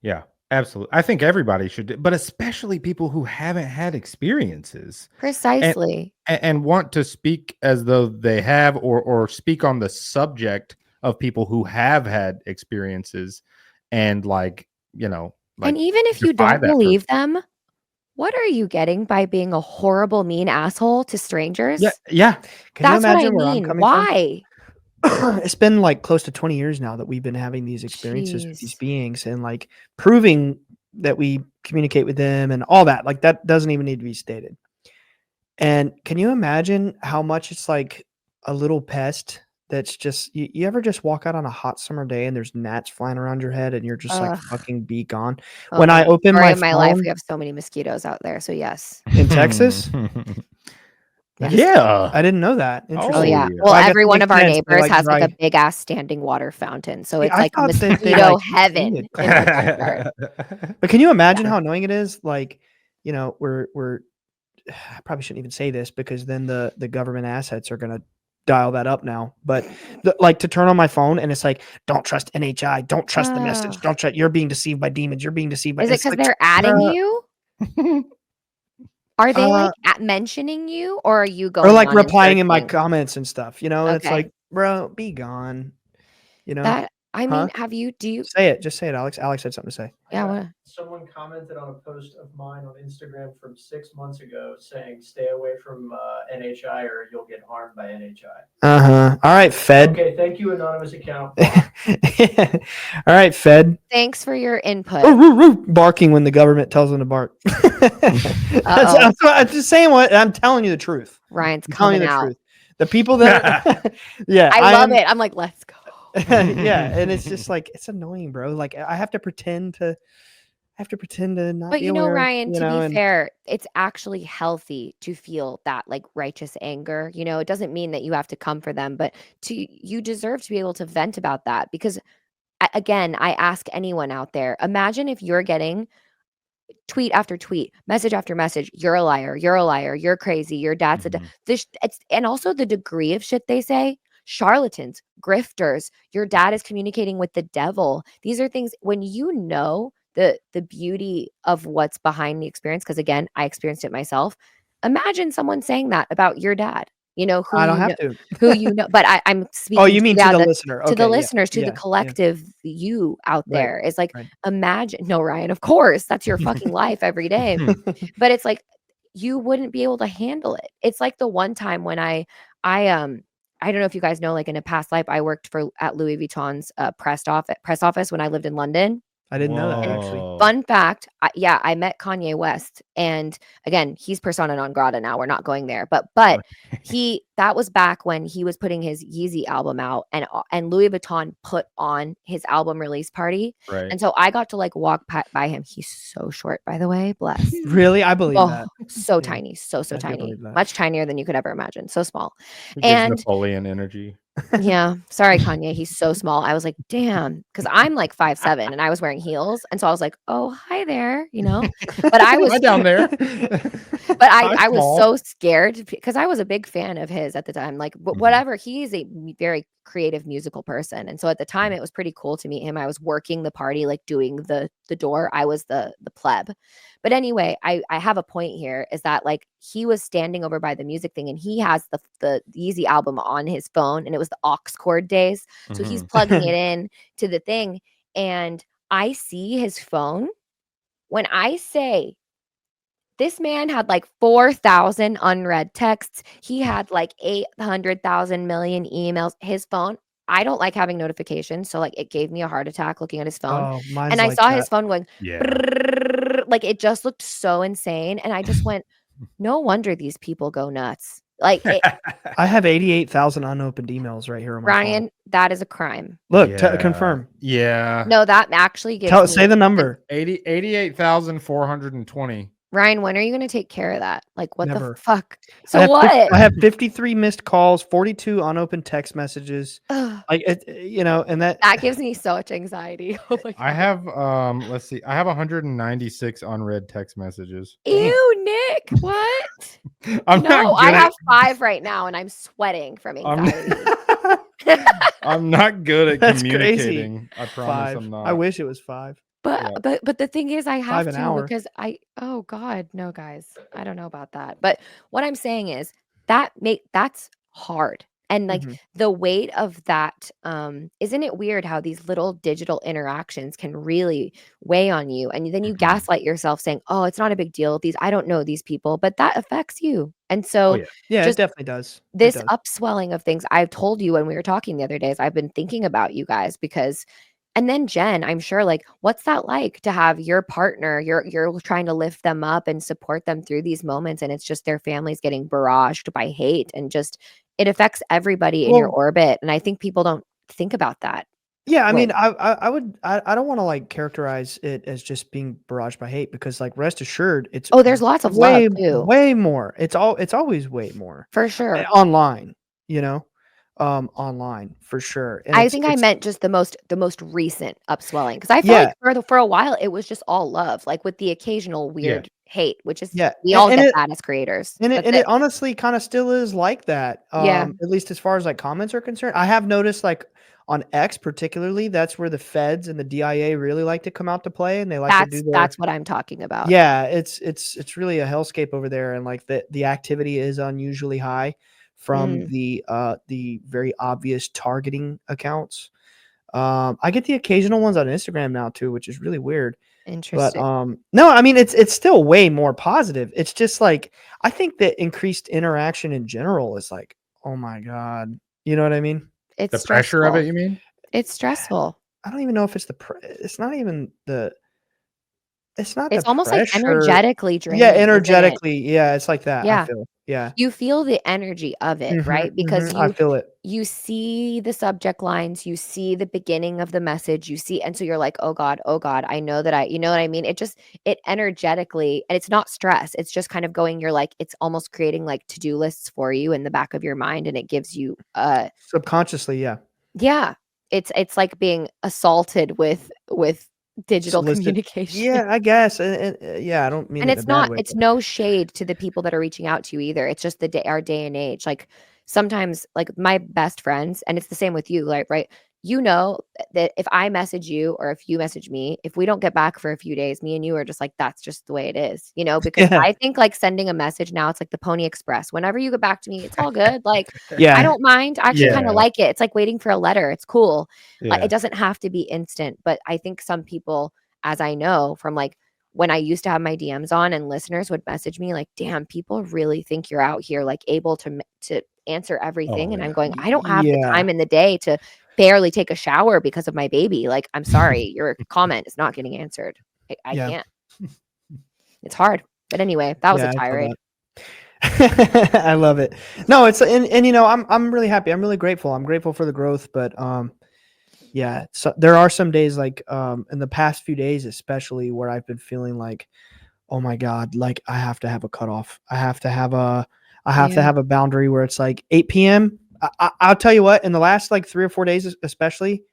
Yeah, absolutely. I think everybody should, but especially people who haven't had experiences. Precisely. And want to speak as though they have or speak on the subject of people who have had experiences and And even if you don't believe them, what are you getting by being a horrible, mean asshole to strangers? Yeah. Can you That's what I imagine where I'm mean. coming Why? from? It's been like close to 20 years now that we've been having these experiences with these Jeez. beings and like proving that we communicate with them and all that. Like that doesn't even need to be stated. And can you imagine how much it's like a little pest that's just you ever just walk out on a hot summer day and there's gnats flying around your head and you're just like Ugh. fucking be gone. Oh, When I open story my of my life, phone we have so many mosquitoes out there. So yes. in Texas, Yeah. I didn't know that. Oh Interesting. yeah. yeah. Well, I guess every it one makes of our sense. They neighbors like has like a dry. big ass standing water fountain. So See, it's I like thought that they, mosquito like, heaven cleaned in it. our backyard. But can you imagine how annoying it is? Like, we're I probably shouldn't even say this because then the government assets are going to dial that up now. But like to turn on my phone and it's like, don't trust NHI, don't trust the message, don't trust. You're being deceived by demons. You're being deceived by. Is it It's because like, they're adding bruh, you? Are they like mentioning you, or are you going or like on and replying in my searching? comments and stuff, and it's Okay. like, bro, be gone, That I mean, Huh? do you Say it. Just say it, Alex. Alex had something to say. yeah, what? Someone commented on a post of mine on Instagram from 6 months ago saying, "Stay away from NHI or you'll get harmed by NHI." All right, Fed. Okay, thank you, anonymous account. All right, Fed. Thanks for your input. Barking when the government tells them to bark. I'm just saying what I'm telling you the truth. Ryan's I'm telling you coming the out. truth. The people that, yeah, I love it. I'm like, let's go. Yeah, and it's just like it's annoying, bro. Like I have to pretend to not But be you know, aware, Ryan, to be and fair, it's actually healthy to feel that like righteous anger. It doesn't mean that you have to come for them, but you deserve to be able to vent about that because again, I ask anyone out there, imagine if you're getting tweet after tweet, message after message, you're a liar, you're crazy, your dad's and also the degree of shit they say, charlatans, grifters, your dad is communicating with the devil. These are things when you know the beauty of what's behind the experience, because again, I experienced it myself. Imagine someone saying that about your dad. Who I don't you have know, to. but I'm speaking. Oh, you mean to the listener? To the Okay, listeners, to the yeah. collective you out Right, there is like, right. imagine. No, Ryan, of course, that's your fucking life every day. But it's like you wouldn't be able to handle it. It's like the one time when I don't know if you guys know, like in a past life, I worked at Louis Vuitton's press office when I lived in London. I didn't know that actually. Fun fact, I met Kanye West, and again, he's persona non grata now. We're not going there, but that was back when he was putting his Yeezy album out, and Louis Vuitton put on his album release party, Right. and so I got to like walk by him. He's so short, by the way, blessed. Really, I believe that. So Yeah. tiny, so I do tiny, believe that. much tinier than you could ever imagine. So small, He gives and Napoleon energy. yeah, sorry, Kanye. He's so small. I was like, damn, because I'm like 5'7" and I was wearing heels. And so I was like, oh, hi there, But I was Hi down there. But I was so scared because I was a big fan of his at the time. Like whatever, he's a very creative musical person. And so at the time it was pretty cool to meet him. I was working the party, like doing the door. I was the pleb. But anyway, I have a point here is that like he was standing over by the music thing and he has the Yeezy album on his phone and it was the aux cord days. So he's plugging it in to the thing and I see his phone. When I say this man had like 4,000 unread texts, he had like 800,000 million emails. His phone, I don't like having notifications. So like it gave me a heart attack looking at his phone. Oh, mine's and I like saw that. his phone going, like it just looked so insane. And I just went, no wonder these people go nuts. Like I have 88,000 unopened emails right here on my Ryan, phone. that is a crime. Look, confirm. Yeah. No, that actually gives Say the number. 88,420. Ryan, when are you going to take care of that? Like, what Never. the fuck? So what? I have 53 missed calls, 42 unopened text messages. Ugh, Like and that gives me so much anxiety. Oh my God. I have let's see. I have 196 unread text messages. Ew, Nick, what? I'm not I good have 5 right now and I'm sweating from anxiety. I'm not good at That's communicating. crazy. I promise 5. I'm not. I wish it was 5. But the thing is I have 5 an to hour. because oh God, no guys. I don't know about that. But what I'm saying is that's hard. And like the weight of that, isn't it weird how these little digital interactions can really weigh on you? And then you gaslight yourself saying, oh, it's not a big deal. I don't know these people, but that affects you. And so Yeah, just it definitely does. this upswelling of things, I've told you when we were talking the other days, I've been thinking about you guys because and then Jen, I'm sure like, what's that like to have your partner, you're trying to lift them up and support them through these moments. And it's just their families getting barraged by hate and just, it affects everybody in your orbit. And I think people don't think about that. Yeah, I mean, I don't want to like characterize it as just being barraged by hate because like rest assured, it's there's lots of way, love too. way more. It's always way more For sure. online, online for sure. And I think I meant just the most recent upswelling because I feel like for a while it was just all love, like with the occasional weird hate, which is Yeah, we all and get it that as creators. and But it honestly kind of still is like that. Yeah. At least as far as like comments are concerned. I have noticed like on X particularly, that's where the feds and the DIA really like to come out to play, and they like to do their that's what I'm talking about. yeah. It's really a hellscape over there, and like the activity is unusually high from the very obvious targeting accounts. I get the occasional ones on Instagram now too, which is really weird. But Interesting. no, I mean it's still way more positive. It's just like I think that increased interaction in general is like, oh my God. You know what I mean? It's The pressure of stressful. it, you mean? It's stressful. I don't even know if it's it's not even it's not the It's almost like pressure. energetically Yeah, draining, isn't it? energetically. Yeah, it's like that. I Yeah. feel. Yeah. You feel the energy of it, right? Because I feel it. you see the subject lines, you see the beginning of the message, you see, and so you're like, oh God, I know that you know what I mean? It energetically, and it's not stress. It's just kind of going, you're like, it's almost creating like to-do lists for you in the back of your mind. And it gives you, Subconsciously, yeah. yeah, it's like being assaulted with digital communication. Yeah, I guess. And yeah, I don't mean And it in a bad way. it's no shade to the people that are reaching out to you either. It's just our day and age. Like sometimes like my best friends, and it's the same with you, like, right? You know that if I message you or if you message me, if we don't get back for a few days, me and you are just like, that's just the way it is, you know, because Yeah. I think like sending a message now, it's like the Pony Express. Whenever you get back to me, it's all good. Like, Yeah. I don't mind. I actually kind Yeah. of like it. It's like waiting for a letter. It's cool. Like, Yeah. it doesn't have to be instant, but I think some people, as I know from like when I used to have my DMs on and listeners would message me like, damn, people really think you're out here like able to answer everything. Oh, and I'm yeah. going, I don't have the Yeah. time in the day to barely take a shower because of my baby. Like, I'm sorry, your comment is not getting answered. I Yeah. can't. It's hard. But anyway, that was Yeah, a I feel tirade. that. I love it. No, it's and you know, I'm really happy. I'm really grateful. I'm grateful for the growth, but yeah, so there are some days like in the past few days especially where I've been feeling like, oh my God, like I have to have a cutoff. I have to have a boundary where it's like 8 p.m. I'll tell you what, in the last like 3 or 4 days especially,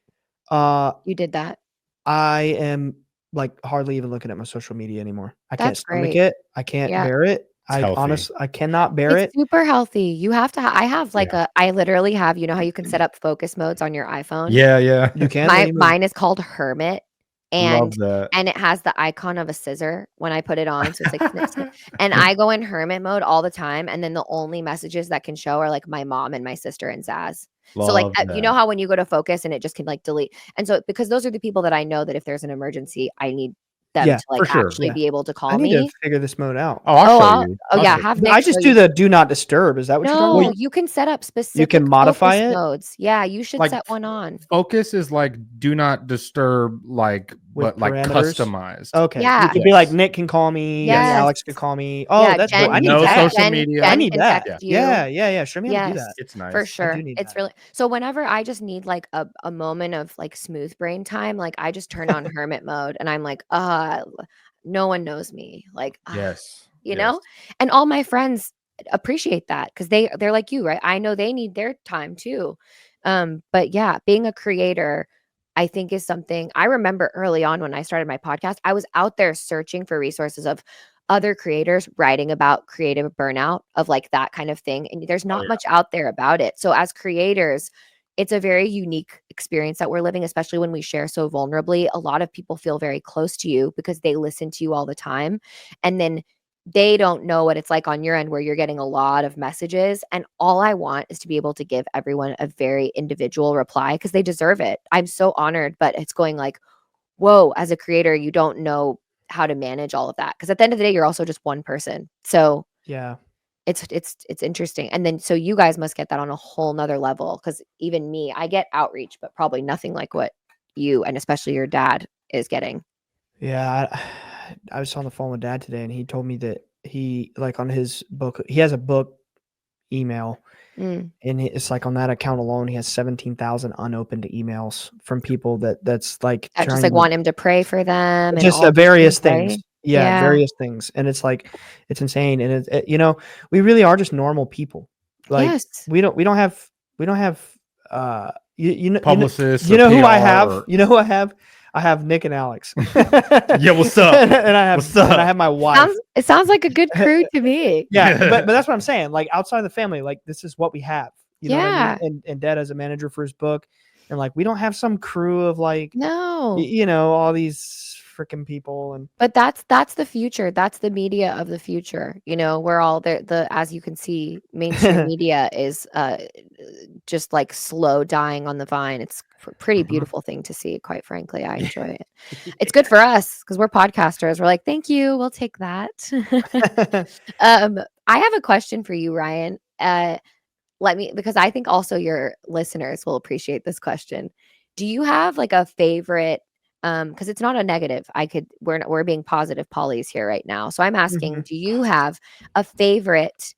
You did that. I am like hardly even looking at my social media anymore. I can't That's stomach great. it. I can't Yeah. bear it. I healthy. honestly, I cannot bear It's it. super healthy. You have to I have like I literally have, you know how you can set up focus modes on your iPhone? Yeah, yeah. You can. What do you mean? Mine is called Hermit, Love that. and it has the icon of a scissor when I put it on, so it's like snip, snip. And I go in hermit mode all the time, and then the only messages that can show are like my mom and my sister and Zaz. So like Love you know that. how when you go to focus and it just can like delete, and so because those are the people that I know that if there's an emergency, I need them Yeah, to like for sure. actually Yeah. be able to I call need me. to figure this mode out. Oh, I'll show I'll you. oh I'll yeah, show have you. Nick I show just you. do the do not disturb. Is that what you're talking No, about? you can set up specific modify focus it? modes. Yeah, you should Like, set one on. Focus is like do not disturb, like, With but like parameters? customized. Okay. Yeah. You could be like Yes. Nick can call me. Yes. Alex could call me. Oh, Yeah, that's Jen cool. I can need No text- that. social Jen- media. I Jen need can that. text you. Yeah. Show me how to do Yes. that. It's nice. For sure. need It's that. really so whenever I just need like a moment of like smooth brain time, like I just turn on hermit mode and I'm like, no one knows me. Like, Yes. you yes. know? And all my friends appreciate that because they're like you, right? I know they need their time too. But yeah, being a creator, I think is something I remember early on when I started my podcast. I was out there searching for resources of other creators writing about creative burnout of like that kind of thing. And there's not much out there about it. So as creators, it's a very unique experience that we're living, especially when we share so vulnerably. A lot of people feel very close to you because they listen to you all the time. And then they don't know what it's like on your end where you're getting a lot of messages. And all I want is to be able to give everyone a very individual reply because they deserve it. I'm so honored, but it's going like, whoa, as a creator, you don't know how to manage all of that. Because at the end of the day, you're also just one person. So Yeah. it's interesting. And then so you guys must get that on a whole nother level. Because even me, I get outreach, but probably nothing like what you and especially your dad is getting. Yeah. I was on the phone with Dad today, and he told me that he like on his book, he has a book email, and it's like on that account alone, he has 17,000 unopened emails from people that's like I just trying like to- want him to pray for them. And just all these various things, things. right? Yeah, various things, and it's like it's insane, and it you know, we really are just normal people. Like Yes. we don't have you know Publicists. you know or who I PR have or- you know who I have I have Nick and Alex. Yeah, what's up? and What's up? I have my wife. It sounds like a good crew to me. Yeah, but that's what I'm saying. Like outside of the family, like this is what we have. You know what I Yeah. mean? And Dad as a manager for his book, and like we don't have some crew of like No. you know, all these freaking people. And But that's the future. That's the media of the future. You know, we're all the as you can see, mainstream media is just like slow dying on the vine. It's a pretty beautiful thing to see, quite frankly. I enjoy it. It's good for us because we're podcasters. We're like, thank you, we'll take that. I have a question for you, Ryan. Because I think also your listeners will appreciate this question. Do you have like a favorite? Because it's not a negative. We're being positive polys here right now. So I'm asking, do you have a favorite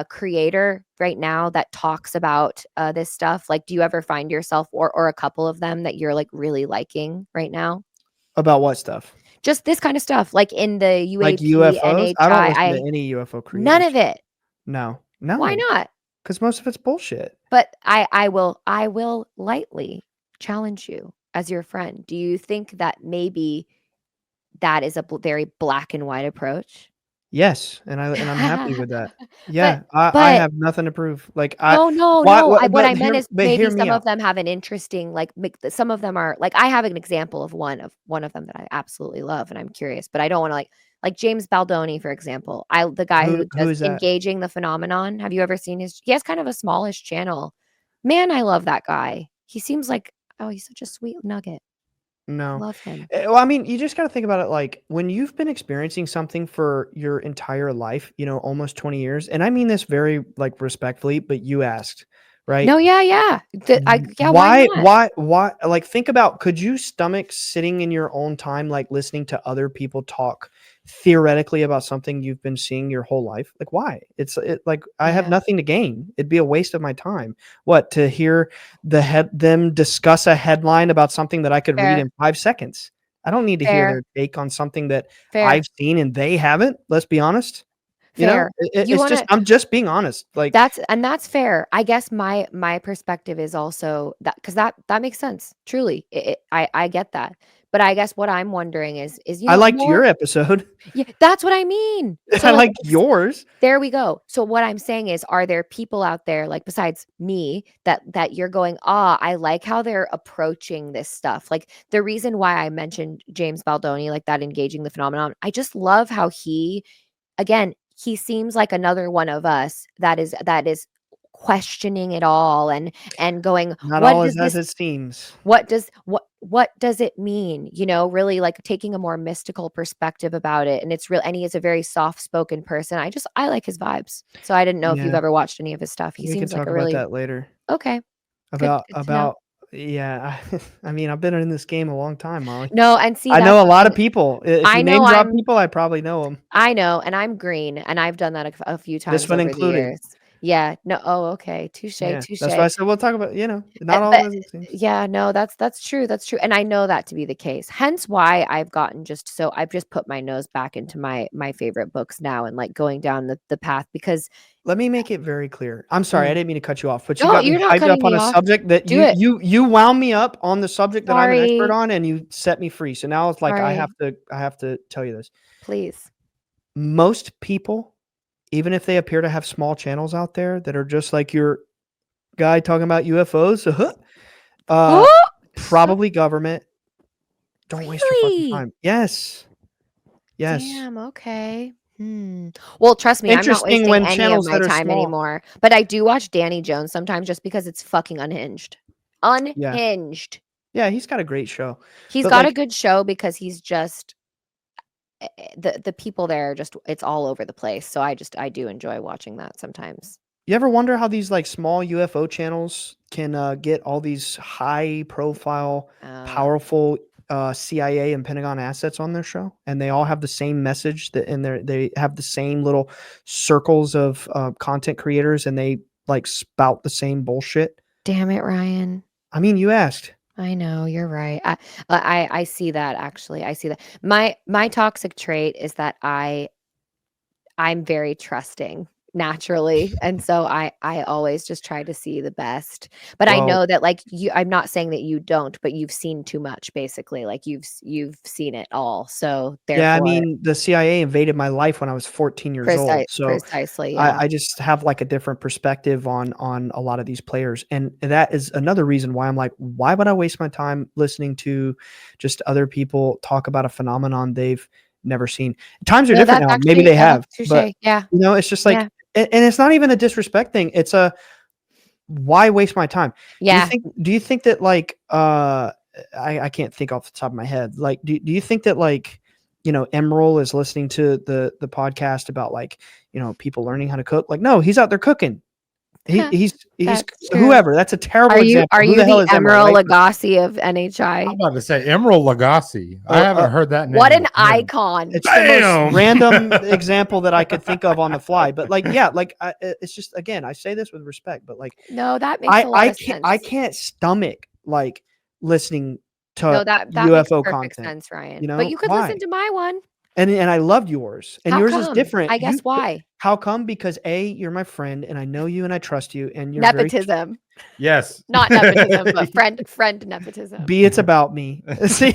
creator right now that talks about this stuff? Like, do you ever find yourself or a couple of them that you're like really liking right now? About what stuff? Just this kind of stuff, like in the UAP, Like UFOs? NHI. I don't listen to any UFO creators. None of it. No. Why not? Because most of it's bullshit. But I will lightly challenge you as your friend. Do you think that maybe that is a very black and white approach? Yes, and I'm happy with that. Yeah, I but- have nothing to prove. Like No. what What I meant is maybe hear me some out. of them have an interesting, like some of them are like, I have an example of one of them that I absolutely love, and I'm curious, but I don't want to like James Baldoni, for example. The guy who is does that? Engaging the Phenomenon. Have you ever seen he has kind of a smallish channel. Man, I love that guy. He seems like, oh, he's such a sweet nugget. No. Love him. Well, I mean, you just got to think about it like when you've been experiencing something for your entire life, you know, almost 20 years. And I mean this very like respectfully, but you asked, right? No, yeah. Why not? Why? Like, think about, could you stomach sitting in your own time, like listening to other people talk theoretically about something you've been seeing your whole life? Like, why? Like, I have Yeah. nothing to gain. It'd be a waste of my time. What, to hear them discuss a headline about something that I could read Fair. in 5 seconds? I don't need to hear Fair. their take on something that Fair. I've seen and they haven't. Let's be honest. You know, Fair. I'm just being honest. Like that's fair. I guess my perspective is also that, because that makes sense. Truly, I get that. But I guess what I'm wondering is I liked your episode. Yeah, that's what I mean. I like yours. There we go. So what I'm saying is, are there people out there, like besides me, that you're going, I like how they're approaching this stuff. Like the reason why I mentioned James Baldoni, like that Engaging the Phenomenon, I just love how he seems like another one of us that is questioning it all and going, not what all does as this it seems. what does it mean? You know, really like taking a more mystical perspective about it. And it's real, and he is a very soft-spoken person. I like his vibes. So I didn't know if you've ever watched any of his stuff. He We seems can like talk a really about that later. okay. About good to know. yeah. I mean, I've been in this game a long time, Molly. No, and see, I know a lot of people. If I you know name drop I'm- people, I probably know them. I know, and I'm green, and I've done that a few times This one over included. the years. Yeah. No. Oh, okay. Touche. Yeah, Touche. that's why I said we'll talk about. You know, not all but- of it seems. Yeah, no, that's true. That's true. And I know that to be the case. Hence why I've just put my nose back into my favorite books now and like going down the path, because Let me make it very clear. I'm sorry, I didn't mean to cut you off, but you No, got me you're not hyped cutting up on me a off. subject that Do it. you wound me up on the subject that I'm an expert Sorry. on, and you set me free. So now it's like I Sorry. have to tell you this. Please. Most people, even if they appear to have small channels out there that are just like your guy talking about UFOs, probably government. Don't waste your fucking Really? time. Yes. Damn, okay. Well, trust me, I'm not Interesting wasting when any of channels my that are time small. anymore. But I do watch Danny Jones sometimes just because it's fucking unhinged. Unhinged. Yeah, he's got a great show. He's But, got a like- good show because he's just the people there are just, it's all over the place. So I do enjoy watching that sometimes. You ever wonder how these like small UFO channels can get all these high profile, powerful CIA and Pentagon assets on their show, and they all have the same message they have the same little circles of content creators, and they like spout the same bullshit? Damn it, Ryan. I mean, you asked. I know, you're right. I see that, actually. I see that. My toxic trait is that I'm very trusting. naturally, and so I always just try to see the best. But I Well, know that like I'm not saying that you don't, but you've seen too much basically. Like you've seen it all. So yeah, I therefore mean, the CIA invaded my life when I was 14 years old. So precisely, yeah. I just have like a different perspective on a lot of these players. And that is another reason why I'm like, why would I waste my time listening to just other people talk about a phenomenon they've never seen? Times are No, different that's now. Maybe actually they have, but touche. Yeah. it's just like, Yeah. and it's not even a disrespect thing. It's a, why waste my time? Yeah. Do you think that like, I can't think off the top of my head. Like, do you think that like, Emerald is listening to the podcast about like, people learning how to cook? Like, no, he's out there cooking. He's That's true. whoever. That's a terrible example. Are Who you the hell the is Emerald? Emerald Right? Lagasse of I'm NHI? about to say Emerald Lagasse. I haven't heard that name. What an in forever. icon. It's the Bam! most random example that I could think of on the fly. But like, yeah, like it's just, again, I say this with respect, but like, No, that makes a lot of sense. I can't stomach like listening to No, that UFO makes perfect content. sense, Ryan. You know, But you could why? listen to my one. And I loved yours, and How yours is come? different. I guess why? How come? Because A, you're my friend, and I know you, and I trust you, and you're very. Nepotism. Yes. Not nepotism, but friend nepotism. B, it's about me. See,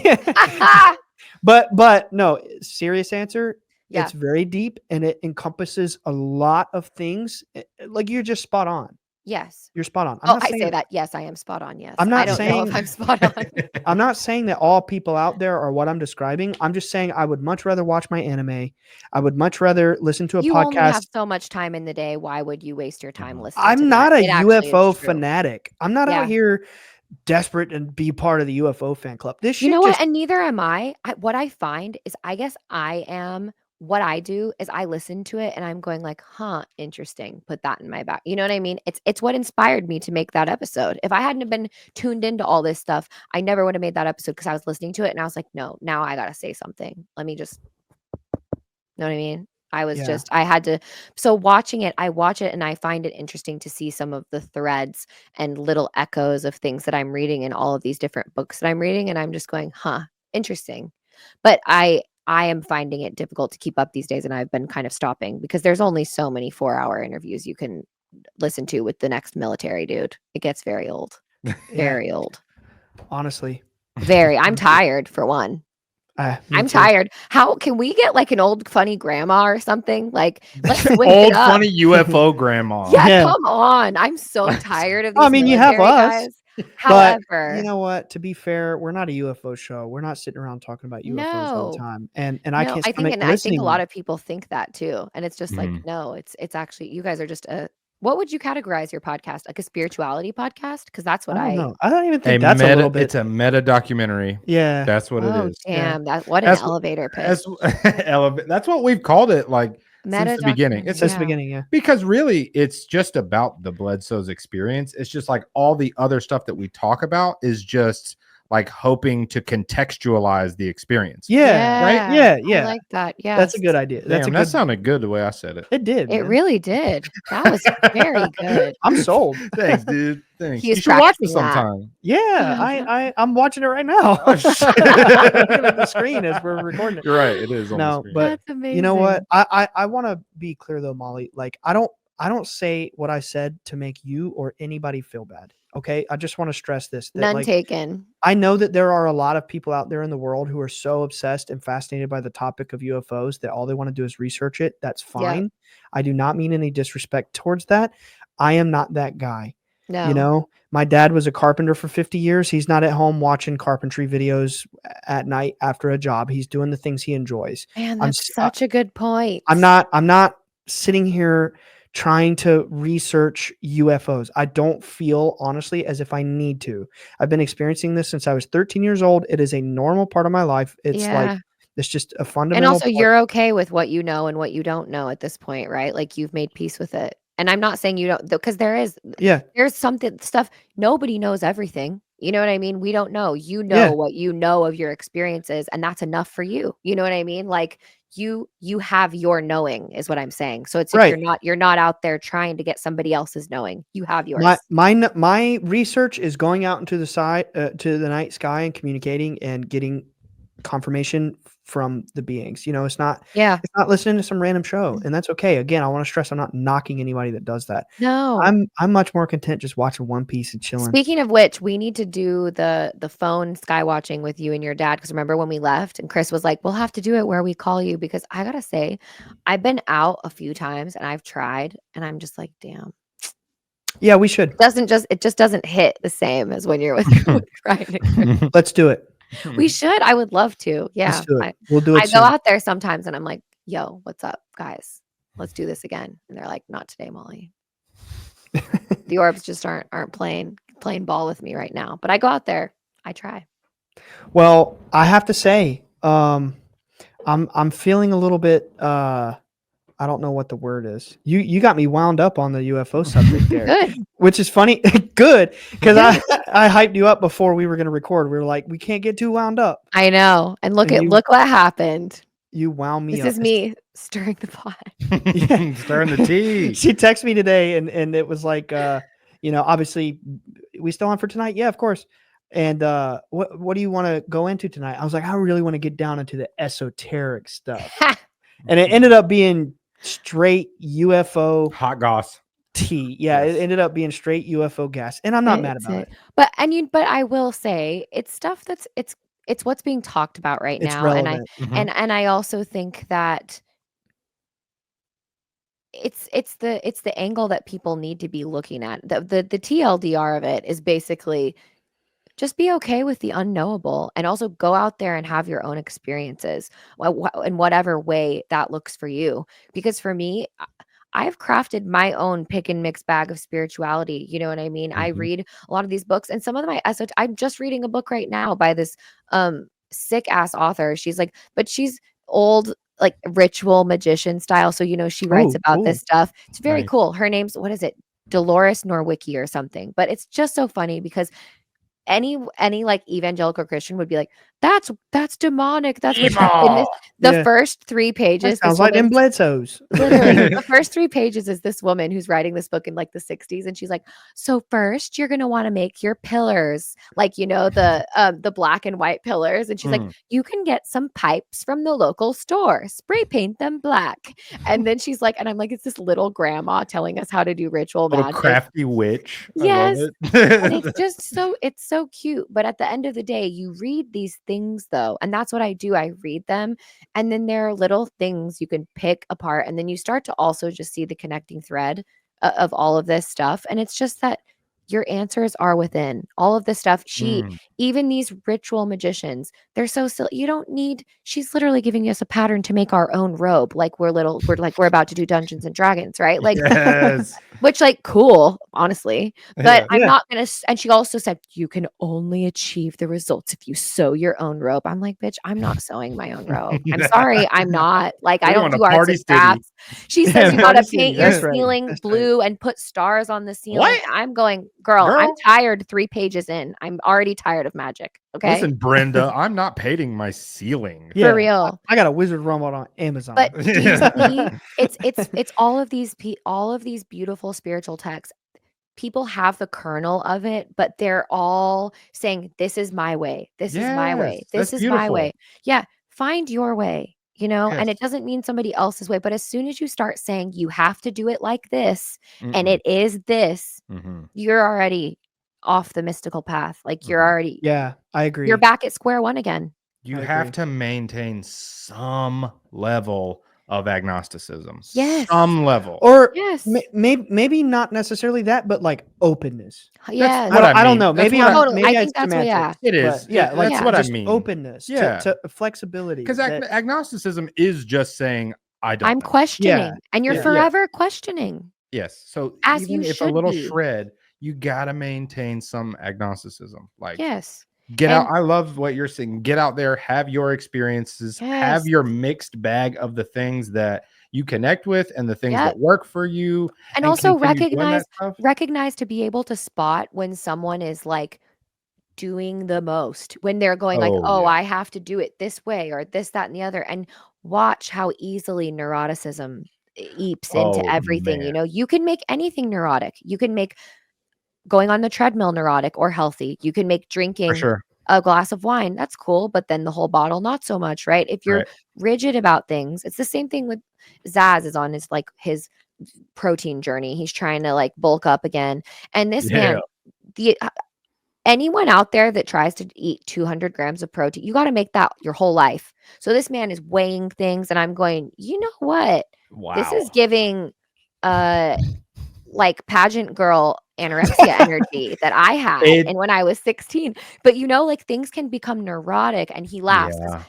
but no, serious answer. Yeah. It's very deep, and it encompasses a lot of things. Like, you're just spot on. Yes. You're spot on. I say that. Yes, I am spot on. Yes. I'm not I don't know saying- if I'm spot on. I'm not saying that all people out there are what I'm describing. I'm just saying I would much rather watch my anime. I would much rather listen to a You only have podcast. so much time in the day. Why would you waste your time listening? I'm to not that? a It actually is UFO true. fanatic. I'm not Yeah. out here desperate and be part of the UFO fan club. This shit You know what? just And neither am I. What I find is, I guess what I do is I listen to it and I'm going like, huh, interesting. Put that in my back. You know what I mean? It's what inspired me to make that episode. If I hadn't have been tuned into all this stuff, I never would have made that episode because I was listening to it and I was like, no, now I gotta say something. Let me just, know what I mean? I was Yeah. I had to. So watching it, I watch it and I find it interesting to see some of the threads and little echoes of things that I'm reading in all of these different books that I'm reading. And I'm just going, huh, interesting. But I am finding it difficult to keep up these days. And I've been kind of stopping because there's only so many 4-hour interviews you can listen to with the next military dude. It gets very old. Very old. honestly, Very. I'm tired for one. me I'm too. tired. How can we get like an old funny grandma or something? Like, let's swing Old it up. funny UFO grandma. Yeah, Yeah. come on. I'm so tired of these I mean, you have military us, guys. But However, you know what? To be fair, we're not a UFO show. We're not sitting around talking about UFOs all the No. time. And I no, can't I think stomach and I think a lot listening. of people think that too. And it's just like, Mhm. no, it's actually you guys are just what would you categorize your podcast? Like a spirituality podcast? Because that's what I I don't know. I don't even think that's a little bit. It's a meta documentary. Yeah. That's what Oh it is. damn, what an That's- elevator pitch. That's what we've called it like Meta since the beginning. documentary, It's Since just the beginning, yeah. because really it's just about the Bledsoe's experience. It's just like all the other stuff that we talk about is just like hoping to contextualize the experience. Yeah. Right? Yeah. I Yeah. like that. Yeah. That's a good idea. That's Damn, a that good. sounded good the way I said it. It did. It man. really did. That was very good. I'm sold. Thanks, dude. Thanks. He was You should watch it practicing that. sometime. Yeah. I'm watching it right now. Oh, shit. I'm looking at the screen as we're recording it. You're right. It is on the No, screen. but That's amazing. you know what? I want to be clear though, Molly. Like I don't say what I said to make you or anybody feel bad. Okay. I just want to stress this. That, None like, taken. I know that there are a lot of people out there in the world who are so obsessed and fascinated by the topic of UFOs that all they want to do is research it. That's fine. I do not mean any disrespect towards that. I am not that guy. No. You know, my dad was a carpenter for 50 years. He's not at home watching carpentry videos at night after a job. He's doing the things he enjoys. Man, I'm that's s- such a good point. I'm not sitting here trying to research UFOs. I don't feel honestly as if I need to. I've been experiencing this since I was 13 years old. It is a normal part of my life. It's like it's just a and fundamental also part. you're okay with what you know and what you don't know at this point, right? Like you've made peace with it. And I'm not saying you don't, because there's stuff nobody knows everything. You know what I mean? We don't know. You know what you know of your experiences, and that's enough for you. You know what I mean? Like you have your knowing is what I'm saying. So it's Right. you're not out there trying to get somebody else's knowing. You have yours. My research is going out into the night sky and communicating and getting confirmation from the beings. You know, it's not Yeah. listening to some random show, and that's okay. Again, I want to stress I'm not knocking anybody that does that. No. I'm much more content just watching One Piece and chilling. Speaking of which, we need to do the phone sky watching with you and your dad, because remember when we left and Chris was like, we'll have to do it where we call you, because I gotta say, I've been out a few times and I've tried and I'm just like, damn. Yeah, we should. It just doesn't hit the same as when you're with Ryan and Chris. Let's do it. We should. I would love to. Yeah. Let's do it. We'll do it I soon. go out there sometimes and I'm like, yo, what's up, guys? Let's do this again. And they're like, not today, Molly. The orbs just aren't playing ball with me right now. But I go out there. I try. Well, I have to say, I'm feeling a little bit I don't know what the word is. You got me wound up on the UFO subject there. Good. Which is funny. Good. Because I hyped you up before we were gonna record. We were like, we can't get too wound up. I know. And look what happened. You wound me up. This is me stirring the pot. Stirring the tea. She texted me today and it was like obviously we still on for tonight? Yeah, of course. And what do you want to go into tonight? I was like, I really want to get down into the esoteric stuff. And it ended up being straight UFO hot goss tea. Yeah, yes. It ended up being straight UFO gas. And I'm not mad about it. But I will say it's stuff that's it's what's being talked about right It's now. relevant. And I also think that it's the angle that people need to be looking at. The TLDR of it is basically just be okay with the unknowable, and also go out there and have your own experiences in whatever way that looks for you. Because for me, I've crafted my own pick and mix bag of spirituality. You know what I mean? I read a lot of these books, and some of them I'm just reading a book right now by this sick ass author. She's like, but she's old, like ritual magician style. So, she writes about this stuff. It's very cool. Her name's, what is it? Dolores Norwicki or something. But it's just so funny because any like evangelical Christian would be like, that's demonic. That's the first 3 pages. That sounds like them Bledsoes. Literally, the first 3 pages is this woman who's writing this book in like the 60s, and she's like, so first you're gonna want to make your pillars, like the black and white pillars, and she's like, you can get some pipes from the local store, spray paint them black, and then she's like, and I'm like, it's this little grandma telling us how to do ritual magic. Crafty witch. Yes, and it's just so cute. But at the end of the day, you read these things though, and that's what I do. I read them, and then there are little things you can pick apart, and then you start to also just see the connecting thread of all of this stuff. And it's just that your answers are within all of this stuff. Even these ritual magicians, they're so silly. You don't need, she's literally giving us a pattern to make our own robe. Like we're about to do Dungeons and Dragons, right? Like, yes. Which like cool, honestly, but I'm not going to. And she also said, you can only achieve the results if you sew your own robe. I'm like, bitch, I'm not sewing my own robe. I'm sorry. I'm not like, I don't do arts and crafts. She says you got to paint your ceiling blue and put stars on the ceiling. What? I'm going, girl, I'm tired 3 pages in. I'm already tired of magic. Okay. Listen, Brenda, I'm not painting my ceiling. For real. I got a wizard robot on Amazon. But do you see, it's all of these beautiful spiritual texts. People have the kernel of it, but they're all saying, this is my way. This is my way. This is my way. Yeah. Find your way, and it doesn't mean somebody else's way. But as soon as you start saying you have to do it like this, and it is this, you're already off the mystical path. Like you're already. Yeah, I agree. You're back at square one again. You have to maintain some level of agnosticism. Yes. Some level. Or maybe not necessarily that, but like openness. Yes. I don't know. Maybe I think that's what, it is. That's what I mean. Openness. Yeah. To flexibility. Because agnosticism is just saying, I don't I'm know. questioning. And you're forever questioning. Yes. So as even you if a little be. shred, you got to maintain some agnosticism. Like, yes. Get out. I love what you're saying. Get out there, have your experiences, have your mixed bag of the things that you connect with and the things that work for you. And also recognize to be able to spot when someone is like doing the most, when they're going I have to do it this way or this, that, and the other. And watch how easily neuroticism eeps into everything. Man. You can make anything neurotic. You can make going on the treadmill neurotic or healthy. You can make drinking a glass of wine, that's cool, but then the whole bottle, not so much, right? If you're Right. rigid about things, it's the same thing with Zaz is on his protein journey. He's trying to like bulk up again. And this Yeah. man, the anyone out there that tries to eat 200 grams of protein, you got to make that your whole life. So this man is weighing things, and I'm going, you know what? This Wow. is giving like pageant girl anorexia energy that I had and when I was 16. But like things can become neurotic, and he laughs because Yeah.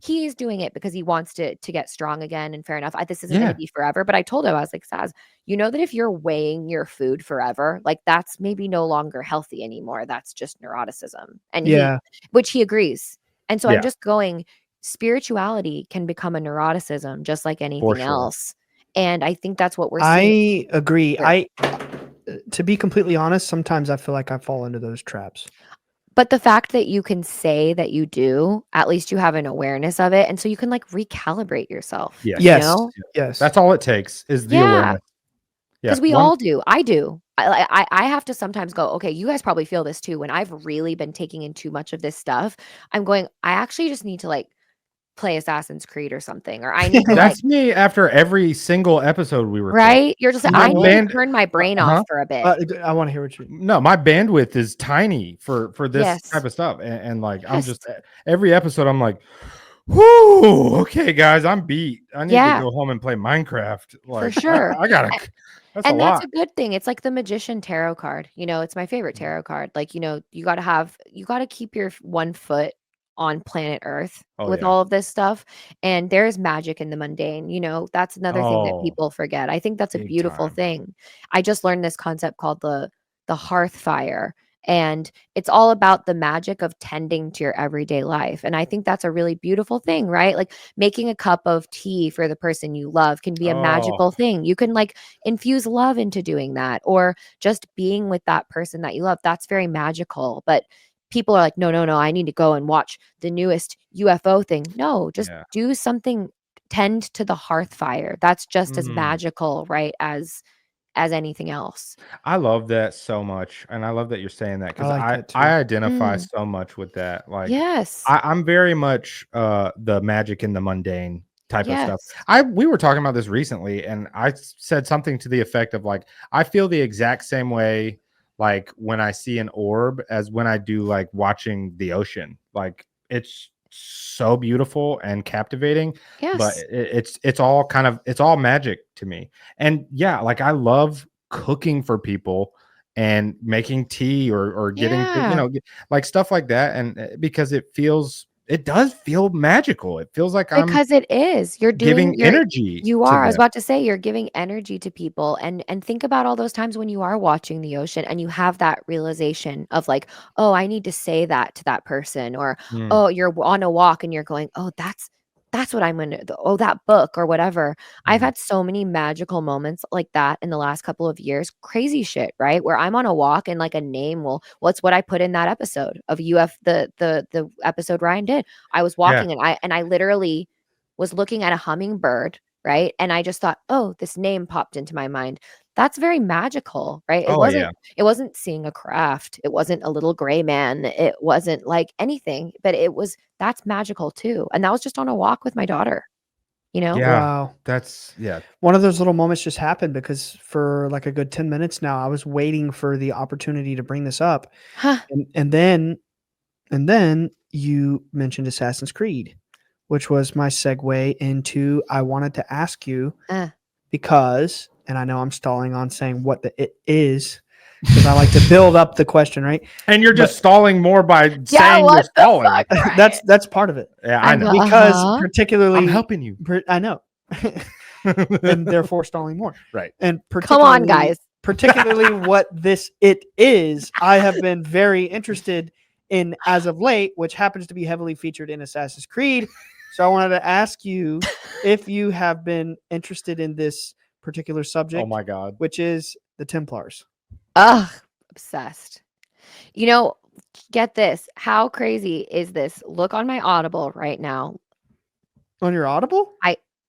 he's doing it because he wants to get strong again. And fair enough. This isn't going Yeah. to be forever. But I told him, I was like, Saz, you know that if you're weighing your food forever, like that's maybe no longer healthy anymore. That's just neuroticism. And Yeah. which he agrees. And so Yeah. I'm just going, spirituality can become a neuroticism just like anything sure. else. And I think that's what we're seeing. I agree. here. To be completely honest, sometimes I feel like I fall into those traps. But the fact that you can say that you do, at least you have an awareness of it. And so you can like recalibrate yourself. Yes. Yes. know? Yes. That's all it takes is the Yeah. awareness. Yeah. Because we all do. I do. I have to sometimes go, okay, you guys probably feel this too. When I've really been taking in too much of this stuff, I'm going, I actually just need to like play Assassin's Creed or something. Or I need to like, That's me after every single episode we record. right? You're just like, My I need band- to turn my brain off for a bit. I want to hear what you. No, my bandwidth is tiny for this Yes. type of stuff. And like I'm Yes. just every episode I'm like, whoo, okay, guys, I'm beat. I need Yeah. to go home and play Minecraft. Like sure. I gotta that's And a that's lot. a good thing. It's like the magician tarot card. It's my favorite tarot card. Like, you got to keep your one foot on planet Earth with yeah. all of this stuff. And there's magic in the mundane. That's another thing that Oh, people forget. I think that's a big beautiful time. thing. I just learned this concept called the hearth fire. And it's all about the magic of tending to your everyday life. And I think that's a really beautiful thing, right? Like making a cup of tea for the person you love can be a magical thing. You can like infuse love into doing that, or just being with that person that you love. That's very magical. But people are like, no, I need to go and watch the newest UFO thing. No, just do something, tend to the hearth fire. That's just as magical, right, as anything else. I love that so much, and I love that you're saying that because I like that too. I identify so much with that. Like, yes, I'm very much the magic in the mundane type of stuff. Yes. We were talking about this recently, and I said something to the effect of like, I feel the exact same way like when I see an orb as when I do like watching the ocean. Like it's so beautiful and captivating, but Yes. it's all kind of it's all magic to me. And yeah, like I love cooking for people and making tea or getting Yeah. like stuff like that, and because it does feel magical. It feels like I'm Because it is. You're giving doing energy you to are. I was them. about to say you're giving energy to people, and think about all those times when you are watching the ocean and you have that realization of like, oh, I need to say that to that person, or oh, you're on a walk and you're going, oh, that's what I'm gonna oh, that book or whatever. I've had so many magical moments like that in the last couple of years. Crazy shit, right? Where I'm on a walk and like a name will what's what I put in that episode of the episode Ryan did. I was walking and I literally was looking at a hummingbird, right? And I just thought, oh, this name popped into my mind. That's very magical, right? It wasn't seeing a craft. It wasn't a little gray man. It wasn't like anything, but that's magical too. And that was just on a walk with my daughter, Yeah, Wow. that's One of those little moments just happened because for like a good 10 minutes now, I was waiting for the opportunity to bring this up. Huh. And then you mentioned Assassin's Creed, which was my segue into I wanted to ask you because, and I know I'm stalling on saying what it is because I like to build up the question, right? and you're just stalling more by saying what you're the stalling. fuck, Ryan? That's part of it. Yeah, I know. Because particularly I'm helping you. I know. And therefore stalling more. Right. And Come on, guys. particularly what it is, I have been very interested in as of late, which happens to be heavily featured in Assassin's Creed. So I wanted to ask you if you have been interested in this particular subject. Oh my God. Which is the Templars. Ugh, obsessed. Get this. How crazy is this? Look on my Audible right now. On your Audible?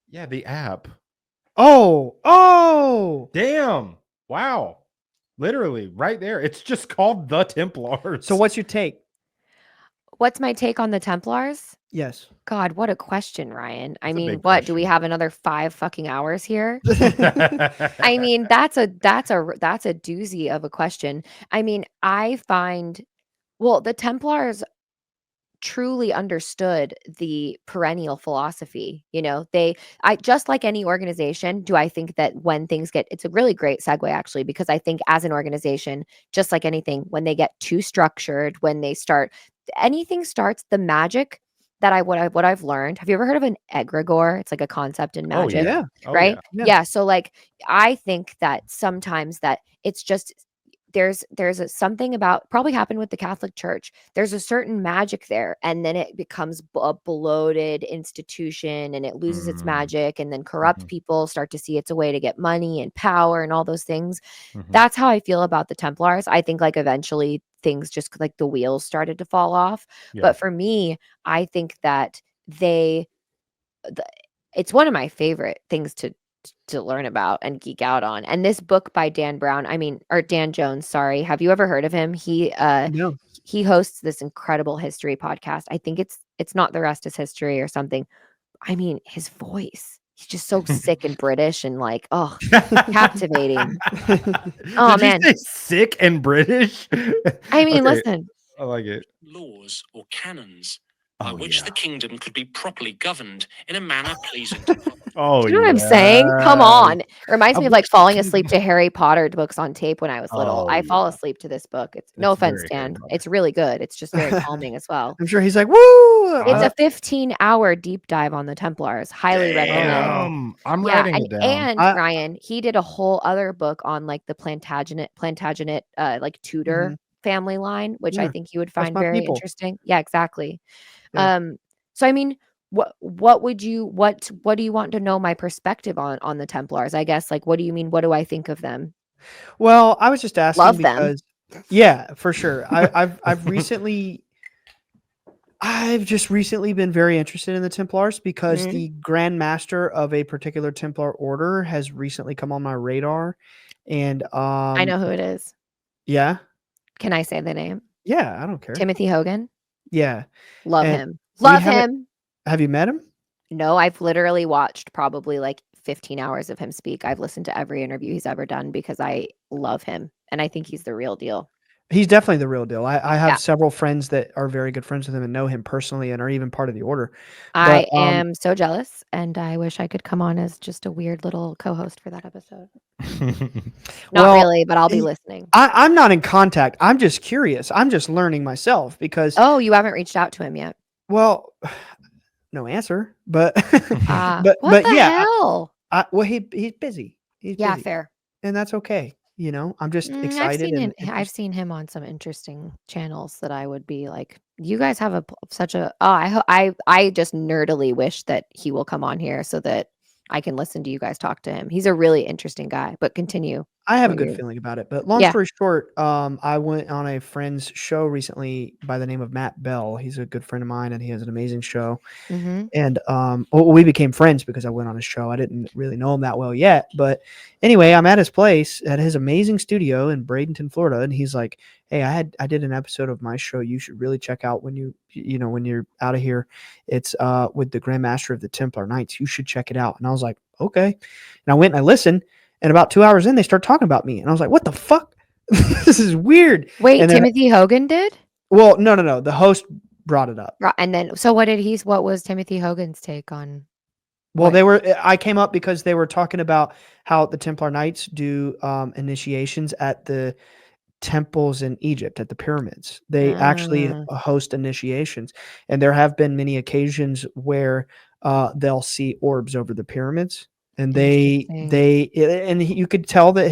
Yeah, the app. Oh. Damn. Wow. Literally right there. It's just called The Templars. So what's your take? what's my take on the Templars? Yes. God, what a question, Ryan. I It's a mean, big what do we question. have another 5 fucking hours here? I mean, that's a doozy of a question. I mean, I find the Templars truly understood the perennial philosophy. I just like any organization, do I think that when things it's a really great segue actually, because I think as an organization, just like anything, when they get too structured, when they start anything starts the magic that what I've learned. Have you ever heard of an egregore? It's like a concept in Oh magic, yeah. Yeah. Oh right? Yeah. Yeah. So like I think that sometimes that it's just there's something about probably happened with the Catholic Church. There's a certain magic there, and then it becomes a bloated institution, and it loses its magic, and then corrupt people start to see it's a way to get money and power and all those things. That's how I feel about the Templars. I think like eventually things just like the wheels started to fall off. Yeah. But for me, I think that it's one of my favorite things to learn about and geek out on. And this book by Dan Jones, sorry. Have you ever heard of him? No. He hosts this incredible history podcast. I think it's Not the Rest is History or something. I mean, his voice. He's just so sick and British and like, captivating. Oh Did you man. say sick and British? I mean, Okay, listen. I like it. Laws or canons by Oh, which yeah. the kingdom could be properly governed in a manner pleasing to God. Oh, Do you know what I'm saying? Come yes. on. It reminds me I of like wish falling the asleep to Harry Potter books on tape when I was little. Oh, I fall yeah. asleep to this book. It's no It's offense, very Harry Dan. Potter. It's really good. It's just very calming as well. I'm sure he's like, woo. It's a 15-hour deep dive on the Templars. Highly recommend. Damn. I'm Yeah, writing it down. and I- Ryan, he did a whole other book on like the Plantagenet like Tudor family line, which I Yeah. think you would That's find my very people. interesting. Yeah, exactly. Yeah. So I mean, what do you want to know my perspective on the Templars? I guess like what do you mean? What do I think of them? Well, I was just asking Love them. because, yeah, for sure. I've just recently been very interested in the Templars because Mhm. the Grand Master of a particular Templar order has recently come on my radar, and I know who it is. Yeah, Can I say the name? yeah, I don't care. Timothy Hogan. Yeah, Love and him. we Love haven't- him. Have you met him? No, I've literally watched probably like 15 hours of him speak. I've listened to every interview he's ever done because I love him and I think he's the real deal. He's definitely the real deal. I have Yeah. several friends that are very good friends with him and know him personally and are even part of the order. I But, am so jealous and I wish I could come on as just a weird little co-host for that episode. Not Well, really, but I'll be he- listening. I'm not in contact. I'm just curious. I'm just learning myself because, Oh, you haven't reached out to him yet. well, no answer. But, What but the yeah, hell? well, he's busy. He's Yeah, busy, fair. and that's okay. I'm just excited. I've seen him on some interesting channels that I would be like, you guys have I just nerdily wish that he will come on here so that I can listen to you guys talk to him. He's a really interesting guy, but continue. I have a what good you're- feeling about it. But long Yeah. story short, I went on a friend's show recently by the name of Matt Bell. He's a good friend of mine, and he has an amazing show. Mhm. And we became friends because I went on his show. I didn't really know him that well yet, but anyway, I'm at his place at his amazing studio in Bradenton, Florida, and he's like, "Hey, I did an episode of my show. You should really check out when when you're out of here. It's with the Grand Master of the Templar Knights. You should check it out." And I was like, "Okay." And I went and I listened, and about 2 hours in, they start talking about me, and I was like, "What the fuck? This is weird." Wait, And then- Timothy Hogan did? Well, no. The host brought it up. And then so what was Timothy Hogan's take on Well, what? I came up because they were talking about how the Templar Knights do initiations at the temples in Egypt, at the pyramids. They actually host initiations, and there have been many occasions where they'll see orbs over the pyramids, and you could tell that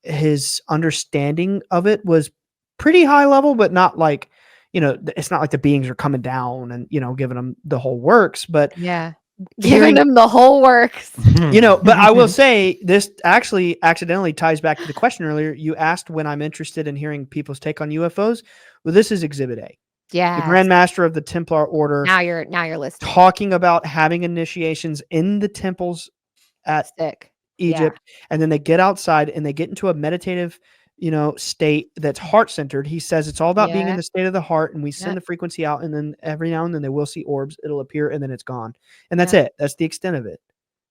his understanding of it was pretty high level, but not like, it's not like the beings are coming down and, giving them the whole works, but Yeah. hearing- Giving him the whole works. but I will say this actually accidentally ties back to the question earlier. You asked when I'm interested in hearing people's take on UFOs. Well, this is Exhibit A. Yeah. The Grand Master of the Templar Order Now you're listening. talking about having initiations in the temples at Sick. Egypt, and then they get outside and they get into a meditative state that's heart centered. He says it's all about being in Yeah. the state of the heart, and we send Yep. the frequency out, and then every now and then they will see orbs. It'll appear, and then it's gone, and that's Yep. it. That's the extent of it.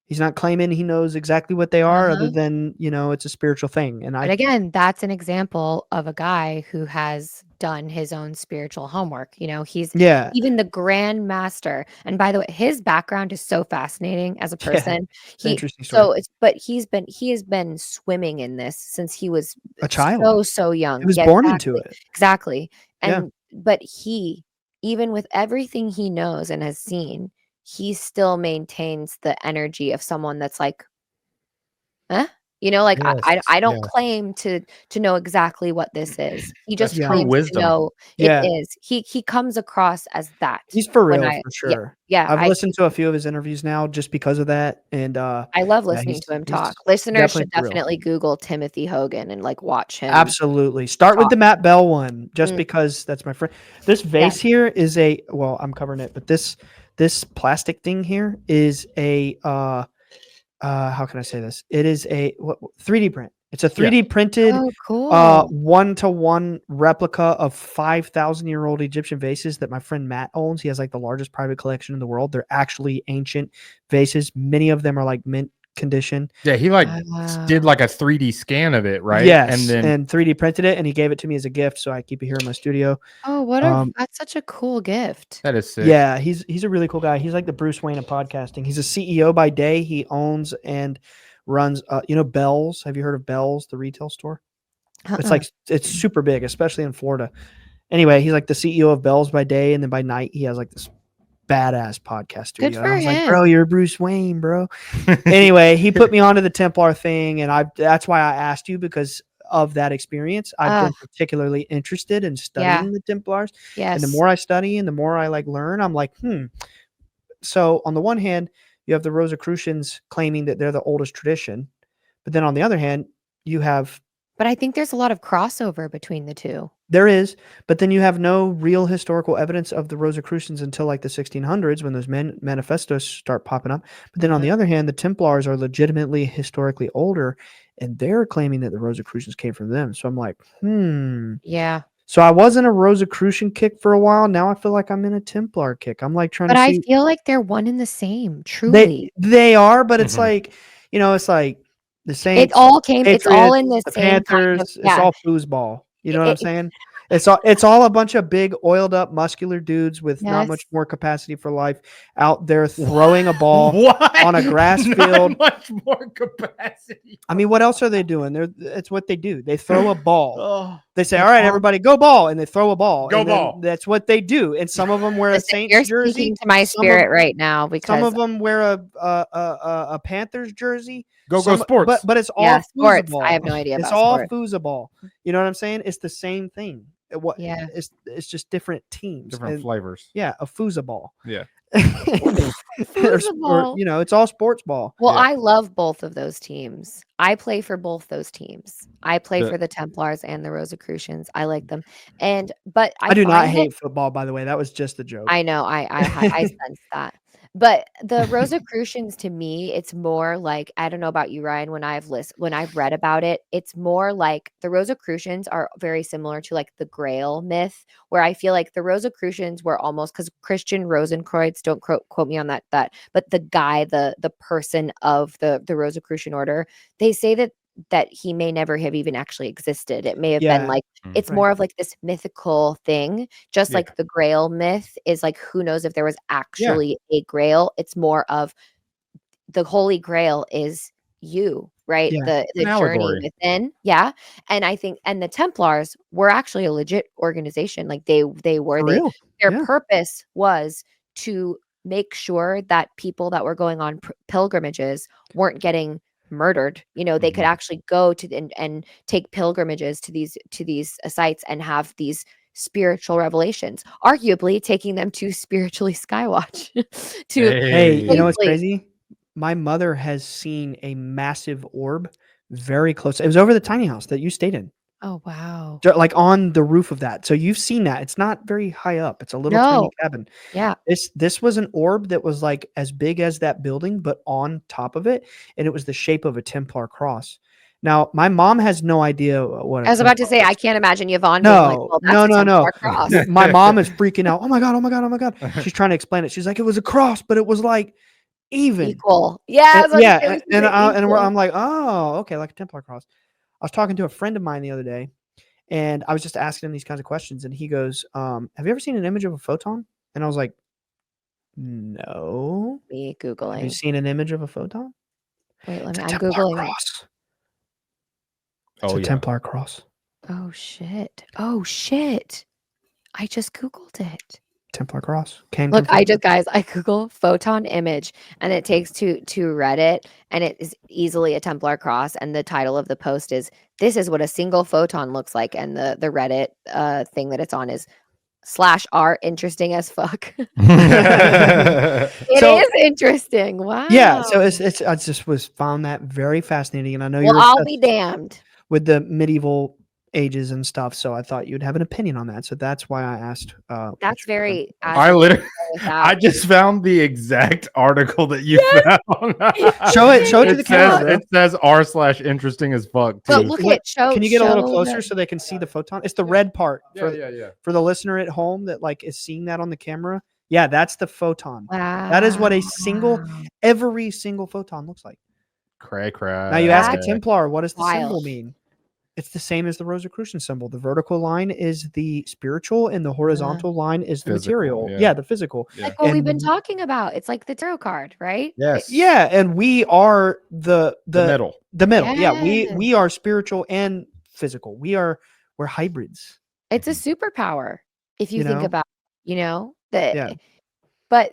He's not claiming he knows exactly what they are, other than it's a spiritual thing. And But again, that's an example of a guy who has done his own spiritual homework. He's yeah, even the grand master. And by the way, his background is so fascinating as a yeah, person. it's an interesting story. He has been swimming in this since he was A child. so young. He was Yeah, born exactly. into it. Exactly. Yeah. And but he, even with everything he knows and has seen, he still maintains the energy of someone that's like, huh? Like Yes, I don't yeah. claim to know exactly what this is. He just That's true claims to wisdom. know Yeah. it is. He comes across as that. He's for when real, I for sure. yeah, I've listened to a few of his interviews now just because of that, and I love yeah, listening to him he's talk. Listeners should for real. definitely Google Timothy Hogan and watch him. Absolutely. Start with talk. the Matt Bell one, just Mm. because that's my friend. This vase here is I'm covering it, but this plastic thing here is a how can I say this? It is a 3D print. It's a 3D printed Oh, cool. 1-to-1 replica of 5,000-year-old Egyptian vases that my friend Matt owns. He has the largest private collection in the world. They're actually ancient vases. Many of them are mint condition. Yeah, he did a 3D scan of it, right? Yes, and then 3D printed it, and he gave it to me as a gift, so I keep it here in my studio. Oh, that's such a cool gift. that is sick. Yeah, he's a really cool guy. He's like the Bruce Wayne of podcasting. He's a CEO by day. He owns and runs Bell's. Have you heard of Bell's, the retail store? It's super big, especially in Florida. Anyway, he's like the CEO of Bell's by day, and then by night he has this badass podcast studio. Good And I for was like, him. bro, you're Bruce Wayne, bro. Anyway, he put me onto the Templar thing, and that's why I asked you, because of that experience. I've been particularly interested in studying the Templars. Yes. And the more I study and the more I learn, I'm like, So on the one hand, you have the Rosicrucians claiming that they're the oldest tradition, but then on the other hand, you have. But I think there's a lot of crossover between the two. There is, but then you have no real historical evidence of the Rosicrucians until the 1600s, when those manifestos start popping up. But then on the other hand, the Templars are legitimately historically older, and they're claiming that the Rosicrucians came from them. So I'm like, Yeah. So I was in a Rosicrucian kick for a while. Now I feel like I'm in a Templar kick. I'm trying to see. But I feel like they're one and the same, truly. They are, but it's it's like the Saints. It all came. Patriots, it's all in the same Panthers. kind of. It's all foosball. You know what I'm saying? It's all a bunch of big, oiled up, muscular dudes with not much more capacity for life out there throwing a ball on a grass field. Not much more capacity. I mean, what else are they doing? It's what they do. They throw a ball. Oh, They say, "All right, everybody, go ball," and they throw a ball. Go and then ball. That's what they do. And some of them wear a Saints You're jersey. speaking to my spirit right now, because Some of them wear a Panthers jersey. Go sports. But it's all sports. foosball. I have no idea It's about all sports. foosball. You know what I'm saying? It's the same thing. Yeah. It's just different teams. Different flavors. Yeah, a foosball. Yeah. Foosball. It's all sports ball. Well, Yeah. I love both of those teams. I play for both those teams. I play for the Templars and the Rosicrucians. I like them. But I do not find hate football, by the way. That was just a joke. I know. I sense that. But the Rosicrucians, to me, it's more like, I don't know about you, Ryan, when I've read about it, it's more like the Rosicrucians are very similar to the Grail myth, where I feel like the Rosicrucians were almost, because Christian Rosenkreuz, don't quote me on that, but the guy, the person of the Rosicrucian order, they say that he may never have even actually existed. It may have been it's more of this mythical thing, just like the Grail myth is who knows if there was actually a Grail. It's more of the Holy Grail is you, right? Yeah. The journey within. Yeah. And I think, and the Templars were actually a legit organization. Their purpose was to make sure that people that were going on pilgrimages weren't getting murdered. They could actually go to and take pilgrimages to these sites and have these spiritual revelations, arguably taking them to spiritually skywatch. Hey, you know what's crazy? My mother has seen a massive orb very close. It was over the tiny house that you stayed in. Oh, wow. On the roof of that. So you've seen that. It's not very high up. It's a little tiny cabin. Yeah. This was an orb that was as big as that building, but on top of it. And it was the shape of a Templar cross. Now, my mom has no idea what. I was about to say, I can't imagine Yvonne being like, No, well, that's a no. Templar cross. My mom is freaking out. Oh my god! Oh my god! Oh my god! She's trying to explain it. She's like, it was a cross, but it was like even. Equal. Yeah. I'm like, oh, okay, like a Templar cross. I was talking to a friend of mine the other day, and I was just asking him these kinds of questions, and he goes, "Have you ever seen an image of a photon?" And I was like, "No." Me Have you Googling. seen an image of a photon? Wait, It's a I'm Templar Googling. cross. It's Oh a yeah. Templar cross. Oh shit. Oh shit. I just Googled it. Templar cross. Can Look, confirm. I Google photon image and it takes to Reddit and it is easily a Templar cross. And the title of the post is, "This is what a single photon looks like." And the Reddit thing that it's on is /r interesting as fuck. It So- is interesting. Wow. Yeah, so it's I just found that very fascinating, and I know Well, you're I'll obsessed be damned. with the medieval ages and stuff, so I thought you'd have an opinion on that. So that's why I asked. That's what your very. I literally, with I that. just found the exact article that you found. Show it to the camera, bro. It says r/interesting as fuck But too. look What- at show. Can you get a little show closer the- so they can see the photon? It's the red part Yeah. for the listener at home that like is seeing that on the camera. Yeah, that's the photon. Wow. That is what every single photon looks like. Cray. Now you ask a That's Templar, what does the symbol wild. mean? It's the same as the Rosicrucian symbol. The vertical line is the spiritual, and the horizontal line is the Physical, material. yeah. Yeah, the physical. Yeah. Like what we've been And- talking about. It's like the tarot card, right? Yes. Yeah, and we are the middle. The middle. Yeah, Yes. we are spiritual and physical. we're hybrids. It's a superpower if you You think know? about, that. Yeah. But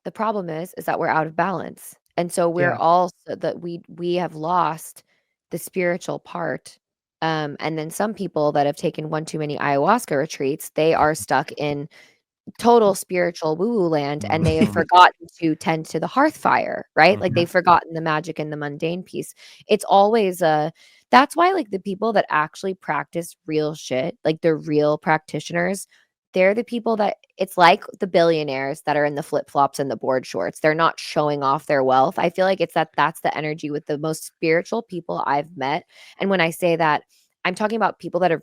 the problem is that we're out of balance, and so we're Yeah. all that we have lost the spiritual part. And then some people that have taken one too many ayahuasca retreats, they are stuck in total spiritual woo-woo land, and they have Mhm. forgotten to tend to the hearth fire, right? Like Mhm. they've forgotten the magic and the mundane piece. It's always that's why like the people that actually practice real shit, like the real practitioners, they're the people that it's like the billionaires that are in the flip-flops and the board shorts. They're not showing off their wealth. I feel like that's the energy with the most spiritual people I've met. And when I say that, I'm talking about people that are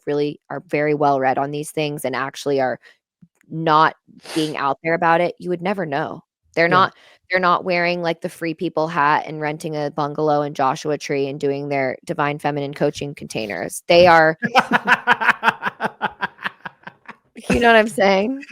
very well read on these things and actually are not being out there about it. You would never know. They're Yeah. not wearing like the free people hat and renting a bungalow in Joshua Tree and doing their divine feminine coaching containers. They are, you know what I'm saying?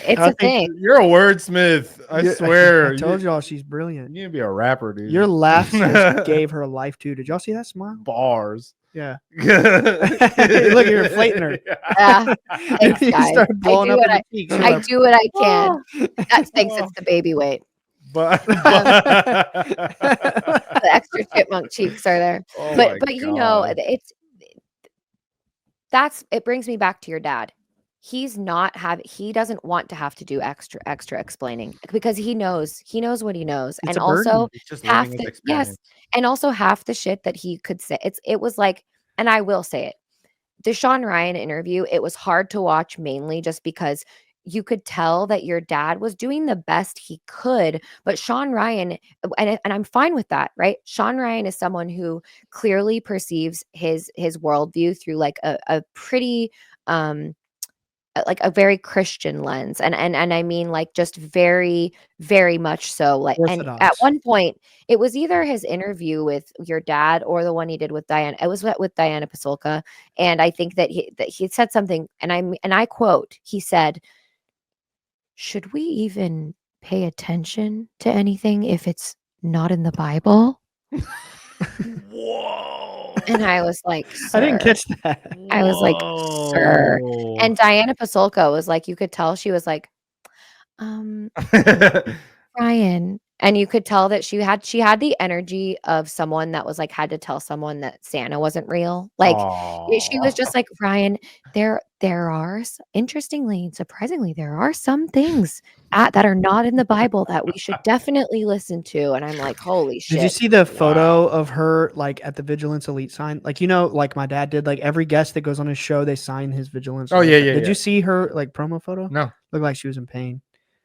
It's I a thing. You're a wordsmith. I swear. I told y'all she's brilliant. You need to be a rapper, dude. Your laugh just gave her life too. Did y'all see that smile? bars. Yeah. Look, you're inflating her. Yeah. Thanks, You guys. started blowing do up what in the cheeks. You're I like, do what I can. That thinks it's the baby weight. But, The extra chipmunk cheeks are there. oh my But God. it brings me back to your dad. He doesn't want to have to do extra explaining because he knows what he knows. It's And a burden. also It's just half living with the yes, experience. and also half the shit that he could say. It was like, and I will say it, the Sean Ryan interview, it was hard to watch mainly just because you could tell that your dad was doing the best he could, but Sean Ryan, and I'm fine with that, right? Sean Ryan is someone who clearly perceives his worldview through like a pretty like a very Christian lens, and I mean like just very, very much so. Like, and at Orthodox. one point, it was either his interview with your dad or the one he did with Diana. It was with Diana Pasulka, and I think that he said something, and I quote, he said, "Should we even pay attention to anything if it's not in the Bible?" Whoa. And I was like, I didn't "Sir." catch that. I was like, "Sir." And Diana Pasulka was like, you could tell she was like, Ryan. And you could tell that she had the energy of someone that was like, had to tell someone that Santa wasn't real. Like she was just like, Ryan, there are, interestingly and surprisingly, there are some things that are not in the Bible that we should definitely listen to. And I'm like, holy shit. Did you see the photo of her like at the Vigilance Elite sign? Like, like my dad did, like every guest that goes on his show, they sign his Vigilance. Oh, Elite yeah, sign. yeah, Did yeah. you see her like promo photo? No. Looked like she was in pain.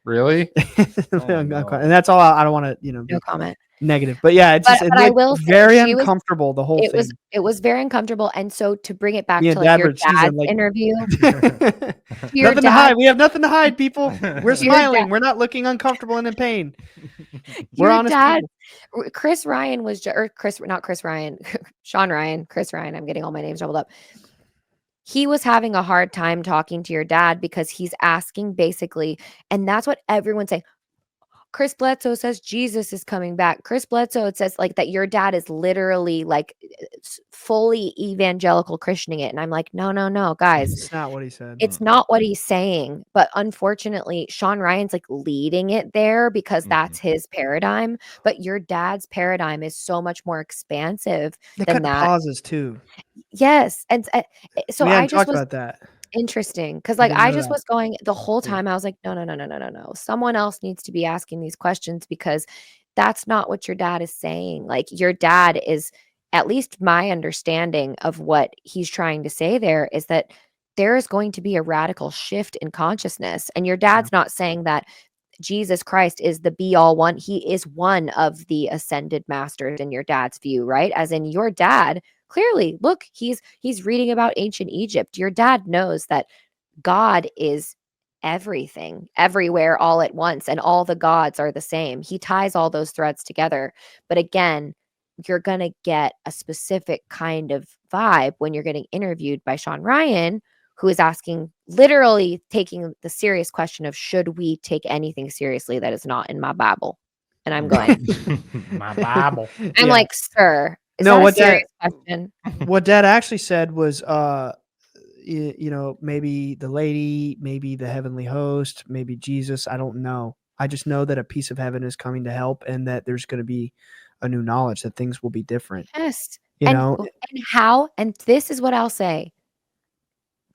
Really? and no. that's all. I don't want to, be No comment. negative, but yeah, it's But, just but I will say very she was uncomfortable. The whole it thing. was very uncomfortable. And so to bring it back Me to and like Dad your were teasing, dad's like, interview, your nothing to dad, hide. We have nothing to hide, people. We're your smiling. dad, We're not looking uncomfortable and in pain. We're your honest dad, people. Chris Ryan was, or Chris, not Chris Ryan, Sean Ryan, Chris Ryan. I'm getting all my names jumbled up. He was having a hard time talking to your dad because he's asking basically, and that's what everyone's saying. Chris Bledsoe says Jesus is coming back. Chris Bledsoe, it says like that your dad is literally like fully evangelical Christianing it. And I'm like, no, guys. It's not what he said. It's not what he's saying. But unfortunately, Sean Ryan's like leading it there because that's his paradigm. But your dad's paradigm is so much more expansive They than cut that. pauses too. Yes. And so We I hadn't just talked was about that. interesting because I like didn't I know just that. was going the whole Yeah. time. I was like, no. Someone else needs to be asking these questions because that's not what your dad is saying. Like your dad is, at least my understanding of what he's trying to say there is that there is going to be a radical shift in consciousness. And your dad's not saying that Jesus Christ is the be all one. He is one of the ascended masters in your dad's view, right? As in your dad, clearly, look, he's reading about ancient Egypt. Your dad knows that God is everything, everywhere, all at once, and all the gods are the same. He ties all those threads together. But again, you're going to get a specific kind of vibe when you're getting interviewed by Sean Ryan, who is asking, literally taking the serious question of should we take anything seriously that is not in my Bible? And I'm going, My Bible. I'm Yeah. like, sir, is No, that a what serious question? What Dad actually said was, maybe the lady, maybe the heavenly host, maybe Jesus. I don't know. I just know that a piece of heaven is coming to help, and that there's going to be a new knowledge that things will be different. Yes. You and know, and how, and this is what I'll say.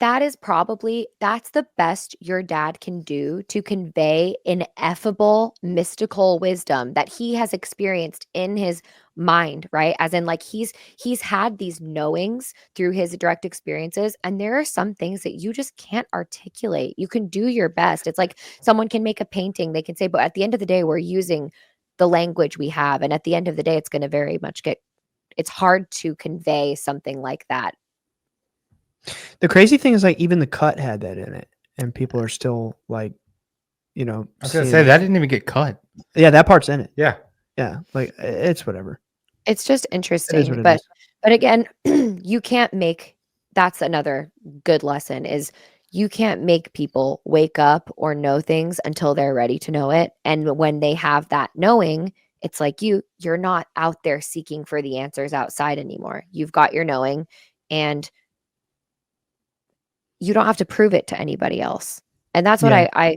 That's the best your dad can do to convey ineffable mystical wisdom that he has experienced in his mind, right? As in like he's had these knowings through his direct experiences, and there are some things that you just can't articulate. You can do your best. It's like someone can make a painting, they can say, but at the end of the day, we're using the language we have, and at the end of the day, it's going to very much it's hard to convey something like that. the crazy thing is, like, even the cut had that in it, and people are still like, I was gonna seeing say it. that didn't even get cut. Yeah, that part's in it. Yeah. Yeah, like it's whatever. It's just It is interesting, what it but is. again, you can't make, that's another good lesson, is you can't make people wake up or know things until they're ready to know it. And when they have that knowing, it's like you're not out there seeking for the answers outside anymore. You've got your knowing, and you don't have to prove it to anybody else. And that's what Yeah. I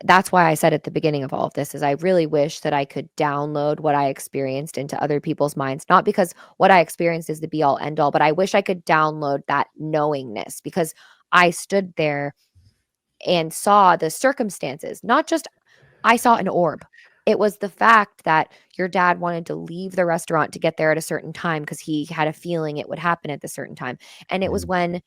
that's why I said at the beginning of all of this is I really wish that I could download what I experienced into other people's minds, not because what I experienced is the be all end all, but I wish I could download that knowingness, because I stood there and saw the circumstances, not just I saw an orb. It was the fact that your dad wanted to leave the restaurant to get there at a certain time because he had a feeling it would happen at the certain time. And it was when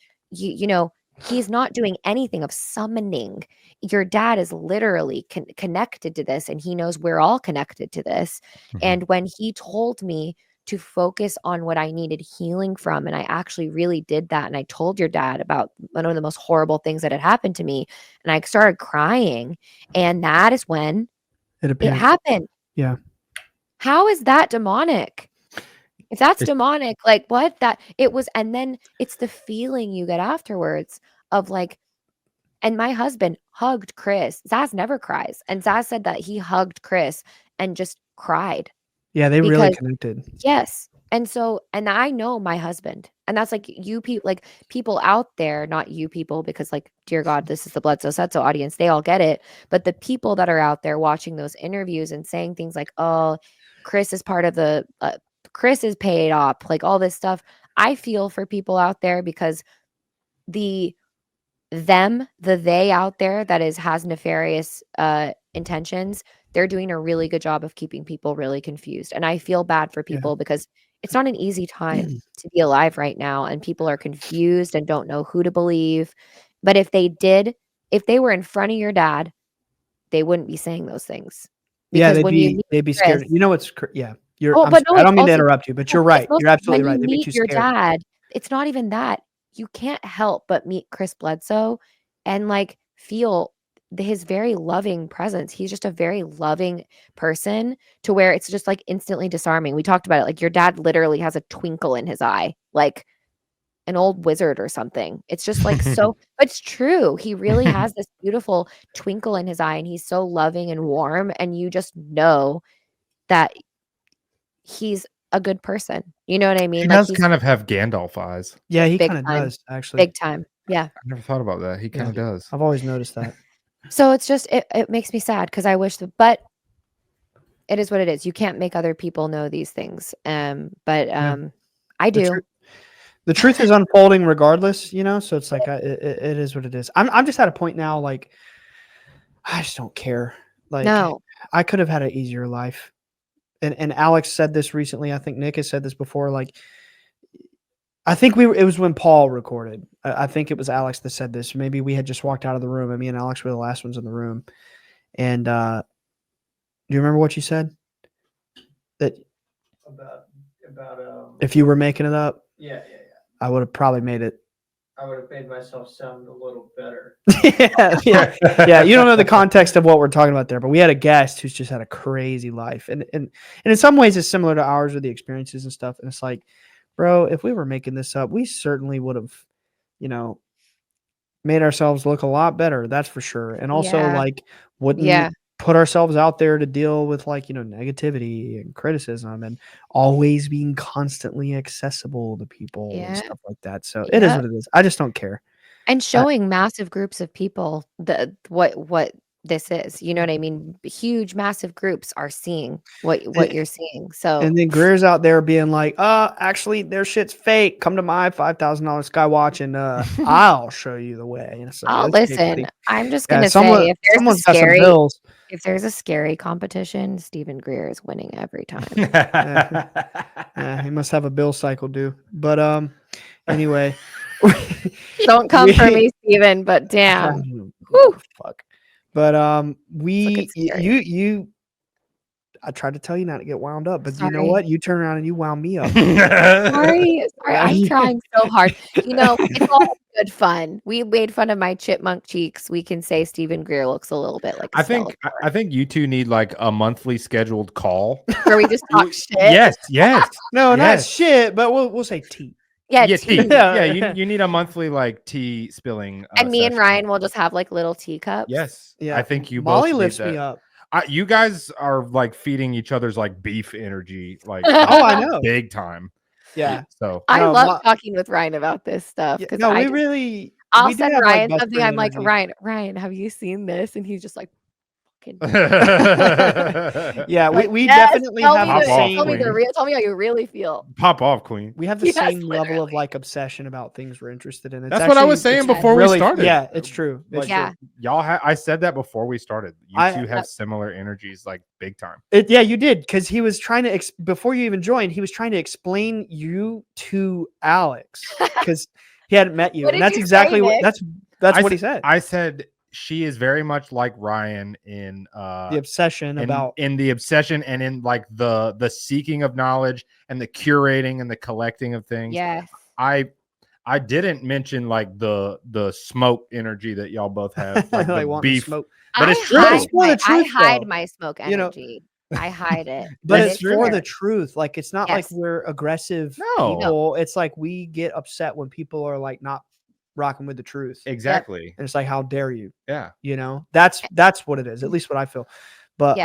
he's not doing anything of summoning. Your dad is literally connected to this, and he knows we're all connected to this. And when he told me to focus on what I needed healing from, and I actually really did that, and I told your dad about one of the most horrible things that had happened to me, and I started crying, and that is when It it appeared. happened. Yeah. How is that demonic? If that's It's- demonic, like what that it was, and then it's the feeling you get afterwards of like, and my husband hugged Chris. Zaz never cries. And Zaz said that he hugged Chris and just cried. Yeah, they really Because connected. yes. And so, and I know my husband, and that's like you people, like people out there, not you people, because like, dear God, this is the Bledsoe Setso audience. They all get it. But the people that are out there watching those interviews and saying things like, oh, Chris is part of the, Chris is paid off, like all this stuff. I feel for people out there because the they out there that has nefarious intentions, they're doing a really good job of keeping people really confused. And I feel bad for Yeah. people because it's not an easy time to be alive right now, and people are confused and don't know who to believe. But if they were in front of your dad, they wouldn't be saying those things. Yeah, Because when you meet they'd be scared. Chris, You know what's yeah. You're oh, I'm but sorry. no, I it's don't mean to also interrupt you, but no, you're it's right. also You're absolutely when you right. They'd be meet too your scared. dad, it's not even that. You can't help but meet Chris Bledsoe and like feel his very loving presence. He's just a very loving person to where it's just like instantly disarming. We talked about it. Like your dad literally has a twinkle in his eye, like an old wizard or something. It's just like so, but it's true. He really has this beautiful twinkle in his eye and he's so loving and warm. And you just know that he's a good person. You know what I He mean? Like does he's kind of have Gandalf eyes. Yeah, he big kind of time. does actually. Big time. Yeah. I never thought about that. He kind of does. I've always noticed that. So it's just it makes me sad because I wish but it is what it is. You can't make other people know these things. But I do. The truth is unfolding regardless, you know. So it's like it is what it is. I'm just at a point now, like I just don't care. Like No. I could have had an easier life. And Alex said this recently. I think Nick has said this before. Like I think it was when Paul recorded. I think it was Alex that said this. Maybe we had just walked out of the room, and me and Alex were the last ones in the room. And do you remember what you said? That about if you were making it up, yeah. I would have probably made it. I would have made myself sound a little better. yeah. You don't know the context of what we're talking about there, but we had a guest who's just had a crazy life, and in some ways it's similar to ours with the experiences and stuff. And it's like, bro, if we were making this up, we certainly would have, you know, made ourselves look a lot better. That's for sure. And also Yeah. like wouldn't put ourselves out there to deal with like, you know, negativity and criticism and always being constantly accessible to people and stuff like that. So it is what it is. I just don't care. And showing massive groups of people what this is, you know what I mean? Huge, massive groups are seeing what you're seeing. So And then Greer's out there being like, actually their shit's fake. Come to my $5,000 sky watch and I'll show you the way. And so, I'll okay, listen. buddy. I'm just gonna say someone's got some bills. if there's a scary competition, Stephen Greer is winning every time. He must have a bill cycle due. But anyway. Don't come for me, Stephen, but damn. Whew. Fuck. But I tried to tell you not to get wound up, but you know what? You turn around and you wound me up. Sorry. I'm trying so hard. You know, it's all good fun. We made fun of my chipmunk cheeks. We can say Stephen Greer looks a little bit like a I think you two need like a monthly scheduled call where we just talk shit. Yes. No, not shit, but we'll say tea. Yeah, tea. Yeah, you need a monthly like tea spilling. And me and Ryan will just have like little teacups. Yes. Yeah. I think you Molly both lifts need that. me up. You guys are like feeding each other's like beef energy, like I know, big time. Yeah. So I love talking with Ryan about this stuff because I'll send Ryan something. I'm like, Ryan, have you seen this? And he's just like, yeah, like, we definitely have the same. Tell me how you really feel. Pop off, Queen. We have the same level of like obsession about things we're interested in. That's what I was saying before we started. Yeah, it's true. It's true. Y'all, I said that before we started. You two have similar energies, like big time. Yeah, you did, because he was trying to before you even joined, he was trying to explain you to Alex because he hadn't met you, and that's exactly what that's what he said. I said. She is very much like Ryan in the obsession in the obsession and in like the seeking of knowledge and the curating and the collecting of things. Yes. I didn't mention like the smoke energy that y'all both have, like the beef. Smoke. But it's true. I hide my smoke energy. You know, I hide it. But it's for the truth. Like it's not like we're aggressive people. It's like we get upset when people are like not rocking with the truth. Exactly. And it's like, how dare you? Yeah. You know, that's what it is, at least what I feel. But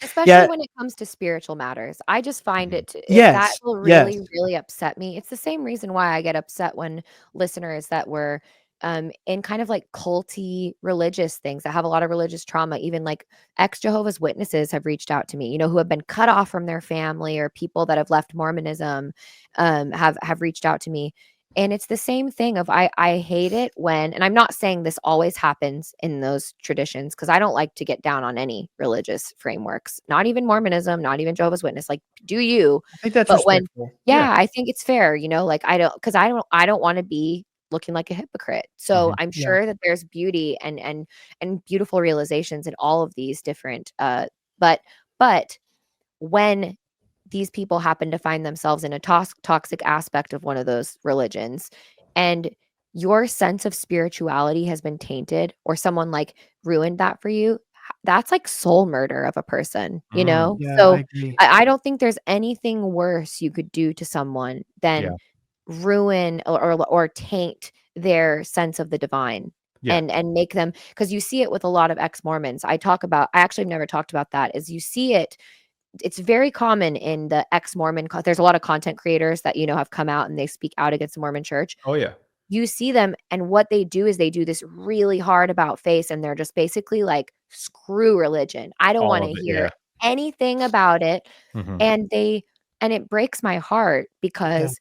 especially when it comes to spiritual matters, I just find it that will really upset me. It's the same reason why I get upset when listeners that were in kind of like culty religious things that have a lot of religious trauma, even like ex-Jehovah's Witnesses have reached out to me, you know, who have been cut off from their family, or people that have left Mormonism have reached out to me. And it's the same thing of I hate it when, and I'm not saying this always happens in those traditions, because I don't like to get down on any religious frameworks, not even Mormonism, not even Jehovah's Witness. Like, do you? I think that's but respectful. I think it's fair, you know, like I don't want to be looking like a hypocrite. So I'm Yeah. sure that there's beauty and beautiful realizations in all of these different but when these people happen to find themselves in a toxic aspect of one of those religions, and your sense of spirituality has been tainted, or someone like ruined that for you, that's like soul murder of a person, you know? Yeah, So I agree. I don't think there's anything worse you could do to someone than Yeah. ruin or taint their sense of the divine. Yeah. And make them, because you see it with a lot of ex-Mormons. I actually have never talked about that, is you see it. It's very common in the ex-Mormon. There's a lot of content creators that, have come out and they speak out against the Mormon church. Oh yeah. You see them, and what they do is they do this really hard about face, and they're just basically like, screw religion. I don't All want to of it, hear yeah. anything about it. Mhm. And it breaks my heart Yeah. because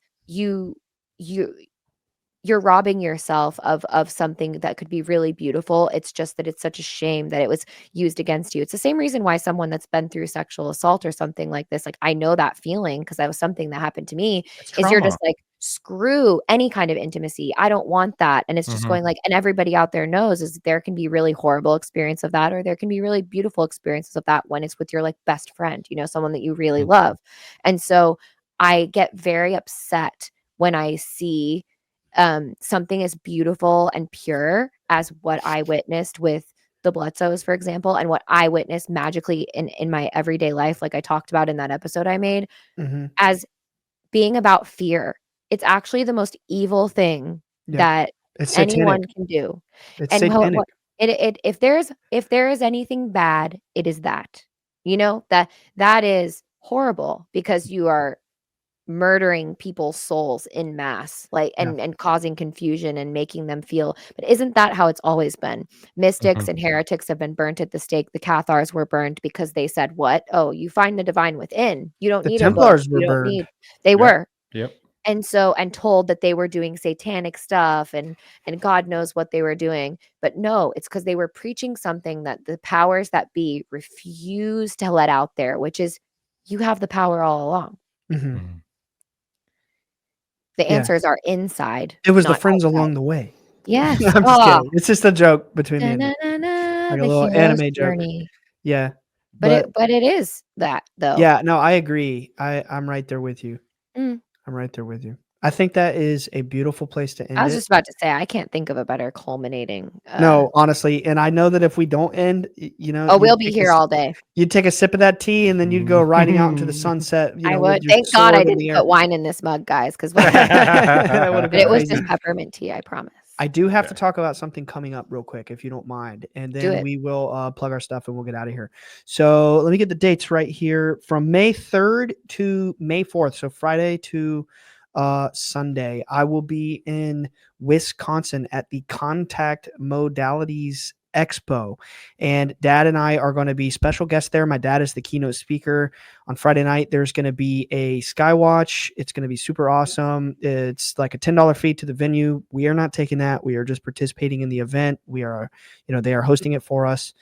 you're robbing yourself of something that could be really beautiful. It's just that it's such a shame that it was used against you. It's the same reason why someone that's been through sexual assault or something like this, like, I know that feeling because that was something that happened to me, It's is you're trauma. just like, screw any kind of intimacy. I don't want that. And it's just Mhm. going like, and everybody out there knows is there can be really horrible experience of that, or there can be really beautiful experiences of that when it's with your like best friend, someone that you really Mhm. love. And so I get very upset when I see something as beautiful and pure as what I witnessed with the Bledsoes, for example, and what I witnessed magically in my everyday life, like I talked about in that episode I made, Mhm. as being about fear. It's actually the most evil thing Yep. that It's anyone satanic. can do. It's And satanic. if there is anything bad, it is that. That is horrible because you are murdering people's souls in mass, like, Yeah. and causing confusion and making them feel. But isn't that how it's always been? Mystics Mhm. and heretics have been burnt at the stake. The Cathars were burned because they said, what? Oh, you find the divine within. You don't The need a book. Templars were You don't burned. need. They Yep. were. Yep. And told that they were doing satanic stuff and God knows what they were doing. But no, it's because they were preaching something that the powers that be refuse to let out there, which is, you have the power all along. Mhm. Mhm. The Yeah. answers are inside. It was the not friends outside. along the way. Yes. I'm just kidding. It's just a joke between me and you. Da-na-na-na, Like a the little hero's anime joke. journey. Yeah. But But it is that though. yeah, no, I agree. I'm right there with you. Mm. I'm right there with you. I think that is a beautiful place to I end was it. just about to say I can't think of a better culminating. No, honestly, and I know that if we don't end, We'll be here all day. you'd take a sip of that tea and then you'd go riding out into the sunset, I with would. your Thank God I sword in didn't the air. put wine in this mug, guys, because That would have but been it was crazy. just peppermint tea. I promise. I do have to Okay. talk about something coming up real quick, if you don't mind, and Do then it. we will plug our stuff and we'll get out of here. So let me get the dates right here. From May 3rd to May 4th, so Friday to Sunday, I will be in Wisconsin at the Contact Modalities Expo, and Dad and I are going to be special guests there. My dad is the keynote speaker. On Friday night, there's going to be a Skywatch. It's going to be super awesome. It's like a $10 fee to the venue. We are not taking that. We are just participating in the event. We are, they are hosting it for us.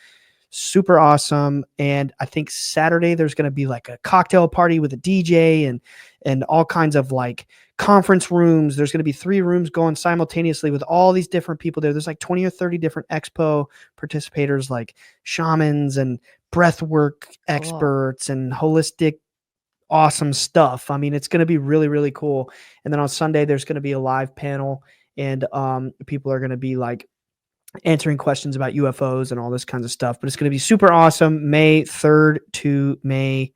Super awesome. And I think Saturday there's going to be like a cocktail party with a DJ and all kinds of like conference rooms. There's going to be 3 rooms going simultaneously with all these different people there. There's like 20 or 30 different expo participators, like shamans and breathwork experts and holistic awesome stuff. I mean, it's going to be really, really cool. And then on Sunday, there's going to be a live panel and people are going to be like answering questions about UFOs and all this kinds of stuff. But it's going to be super awesome. May 2nd to May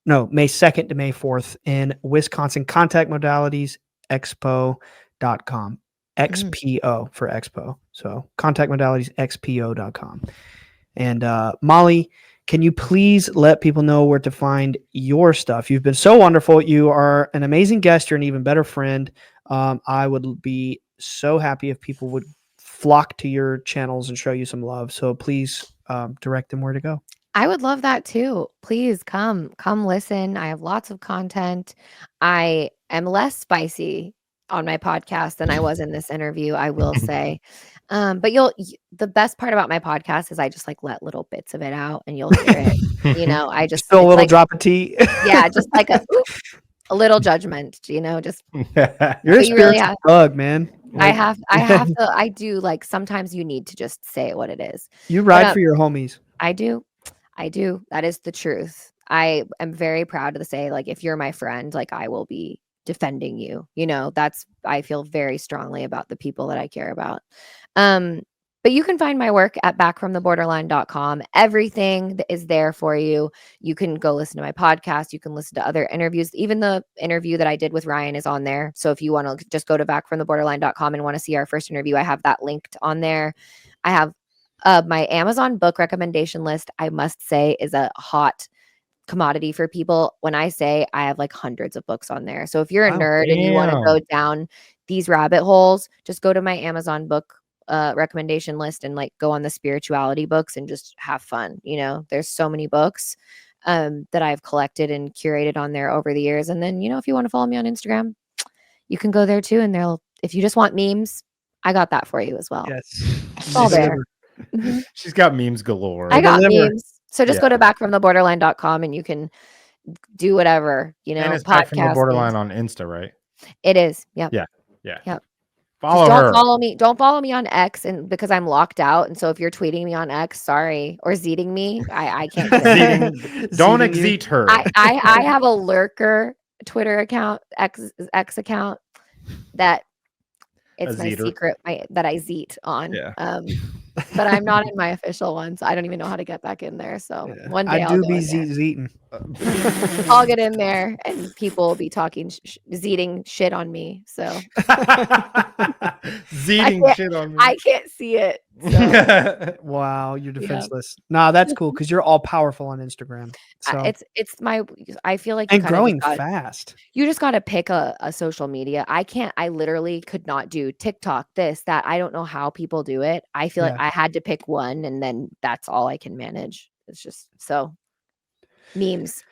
4th in Wisconsin. Contact Modalities Expo.com. XPO for Expo. So Contact Modalities XPO.com. And Molly, can you please let people know where to find your stuff? You've been so wonderful. You are an amazing guest. You're an even better friend. I would be so happy if people would flock to your channels and show you some love. So please direct them where to go. I would love that too. Please come listen. I have lots of content. I am less spicy on my podcast than I was in this interview, I will say. But the best part about my podcast is I just like let little bits of it out and you'll hear it. I just, Still a it's little like, drop of tea. yeah, just like a a little judgment, you know, just You're a you really spiritual have- bug, man. I Like, have to, I do, like, sometimes you need to just say it what it is. You ride But, for your homies. I do. That is the truth. I am very proud to say, like, if you're my friend, like, I will be defending you. You know, I feel very strongly about the people that I care about. But you can find my work at backfromtheborderline.com. Everything that is there for you. You can go listen to my podcast. You can listen to other interviews. Even the interview that I did with Ryan is on there. So if you want to just go to backfromtheborderline.com and want to see our first interview, I have that linked on there. I have my Amazon book recommendation list, I must say, is a hot commodity for people. When I say I have like hundreds of books on there. So if you're a Wow, nerd and you want to go down these rabbit holes, just go to my Amazon book recommendation list and like go on the spirituality books and just have fun. You know, there's so many books that I've collected and curated on there over the years. And then, you know, if you want to follow me on Instagram, you can go there too. And if you just want memes, I got that for you as well. Yes. It's all there. She's got memes galore. I got Deliver. memes. So just go to backfromtheborderline.com and you can do whatever, you know, And it's Back from the podcast. Borderline on Insta, right? It is. Yep. Yeah. Yep. Follow Just her. don't follow me on X, and because I'm locked out. And so if you're tweeting me on X, sorry, or zeeting me, I can't do it. Don't Seating you. exit her. I have a lurker Twitter account, X account that it's my zeeter. secret that I zeet on. Yeah. But I'm not in my official one, so I don't even know how to get back in there. So Yeah. one day I I'll do go be in there. zeeting. I'll get in there and people will be talking, zeeting shit on me. So Zeeting shit on me. I can't see it. So, Wow, you're defenseless. Nah, that's cool because you're all powerful on Instagram. So I feel like you and kinda growing just got- fast. You just got to pick a social media. I literally could not do TikTok, this, that. I don't know how people do it. I feel like Yeah. I had to pick one and then that's all I can manage. It's just so memes.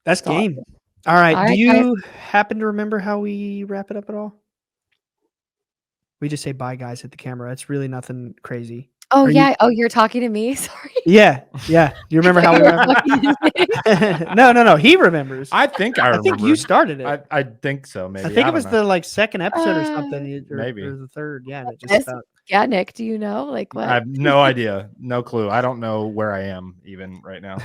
That's That's all. game. All right. All Do right, you happen to remember how we wrap it up at all? We just say bye, guys, at the camera. It's really nothing crazy. Oh Are you- yeah. Oh, you're talking to me? Sorry. Yeah. You remember how we You were wrap talking to me. No. He remembers. I think I I remember. think you started it. I think so. Maybe. I think it don't was know. the second episode or something. Or, maybe. or the third. Yeah. That just Yes. about. Yeah, Nick, do you know? Like what? I have no idea. No clue. I don't know where I am even right now.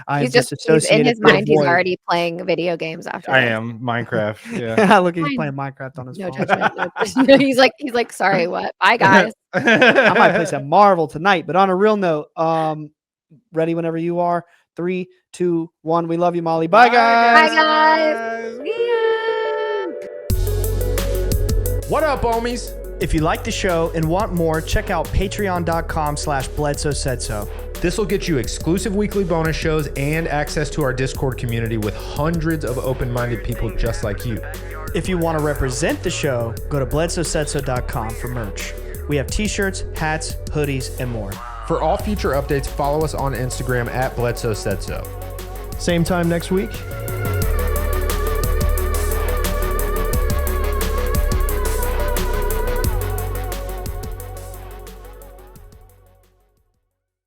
I He's just he's associated in his with mind, he's void. already playing video games after I this. am Minecraft. Yeah. Look, he's Fine. playing Minecraft on his No phone. judgment. No, he's like, sorry, what? Bye guys. I might play some Marvel tonight. But on a real note, ready whenever you are. 3, 2, 1. We love you, Molly. Bye, guys. Bye guys. See ya. What up, homies? If you like the show and want more, check out patreon.com/Bledsoe said so. This will get you exclusive weekly bonus shows and access to our Discord community with hundreds of open-minded people just like you. If you want to represent the show, go to bledsoesaidso.com for merch. We have t-shirts, hats, hoodies, and more. For all future updates, follow us on Instagram at Bledsoe Said So. Same time next week.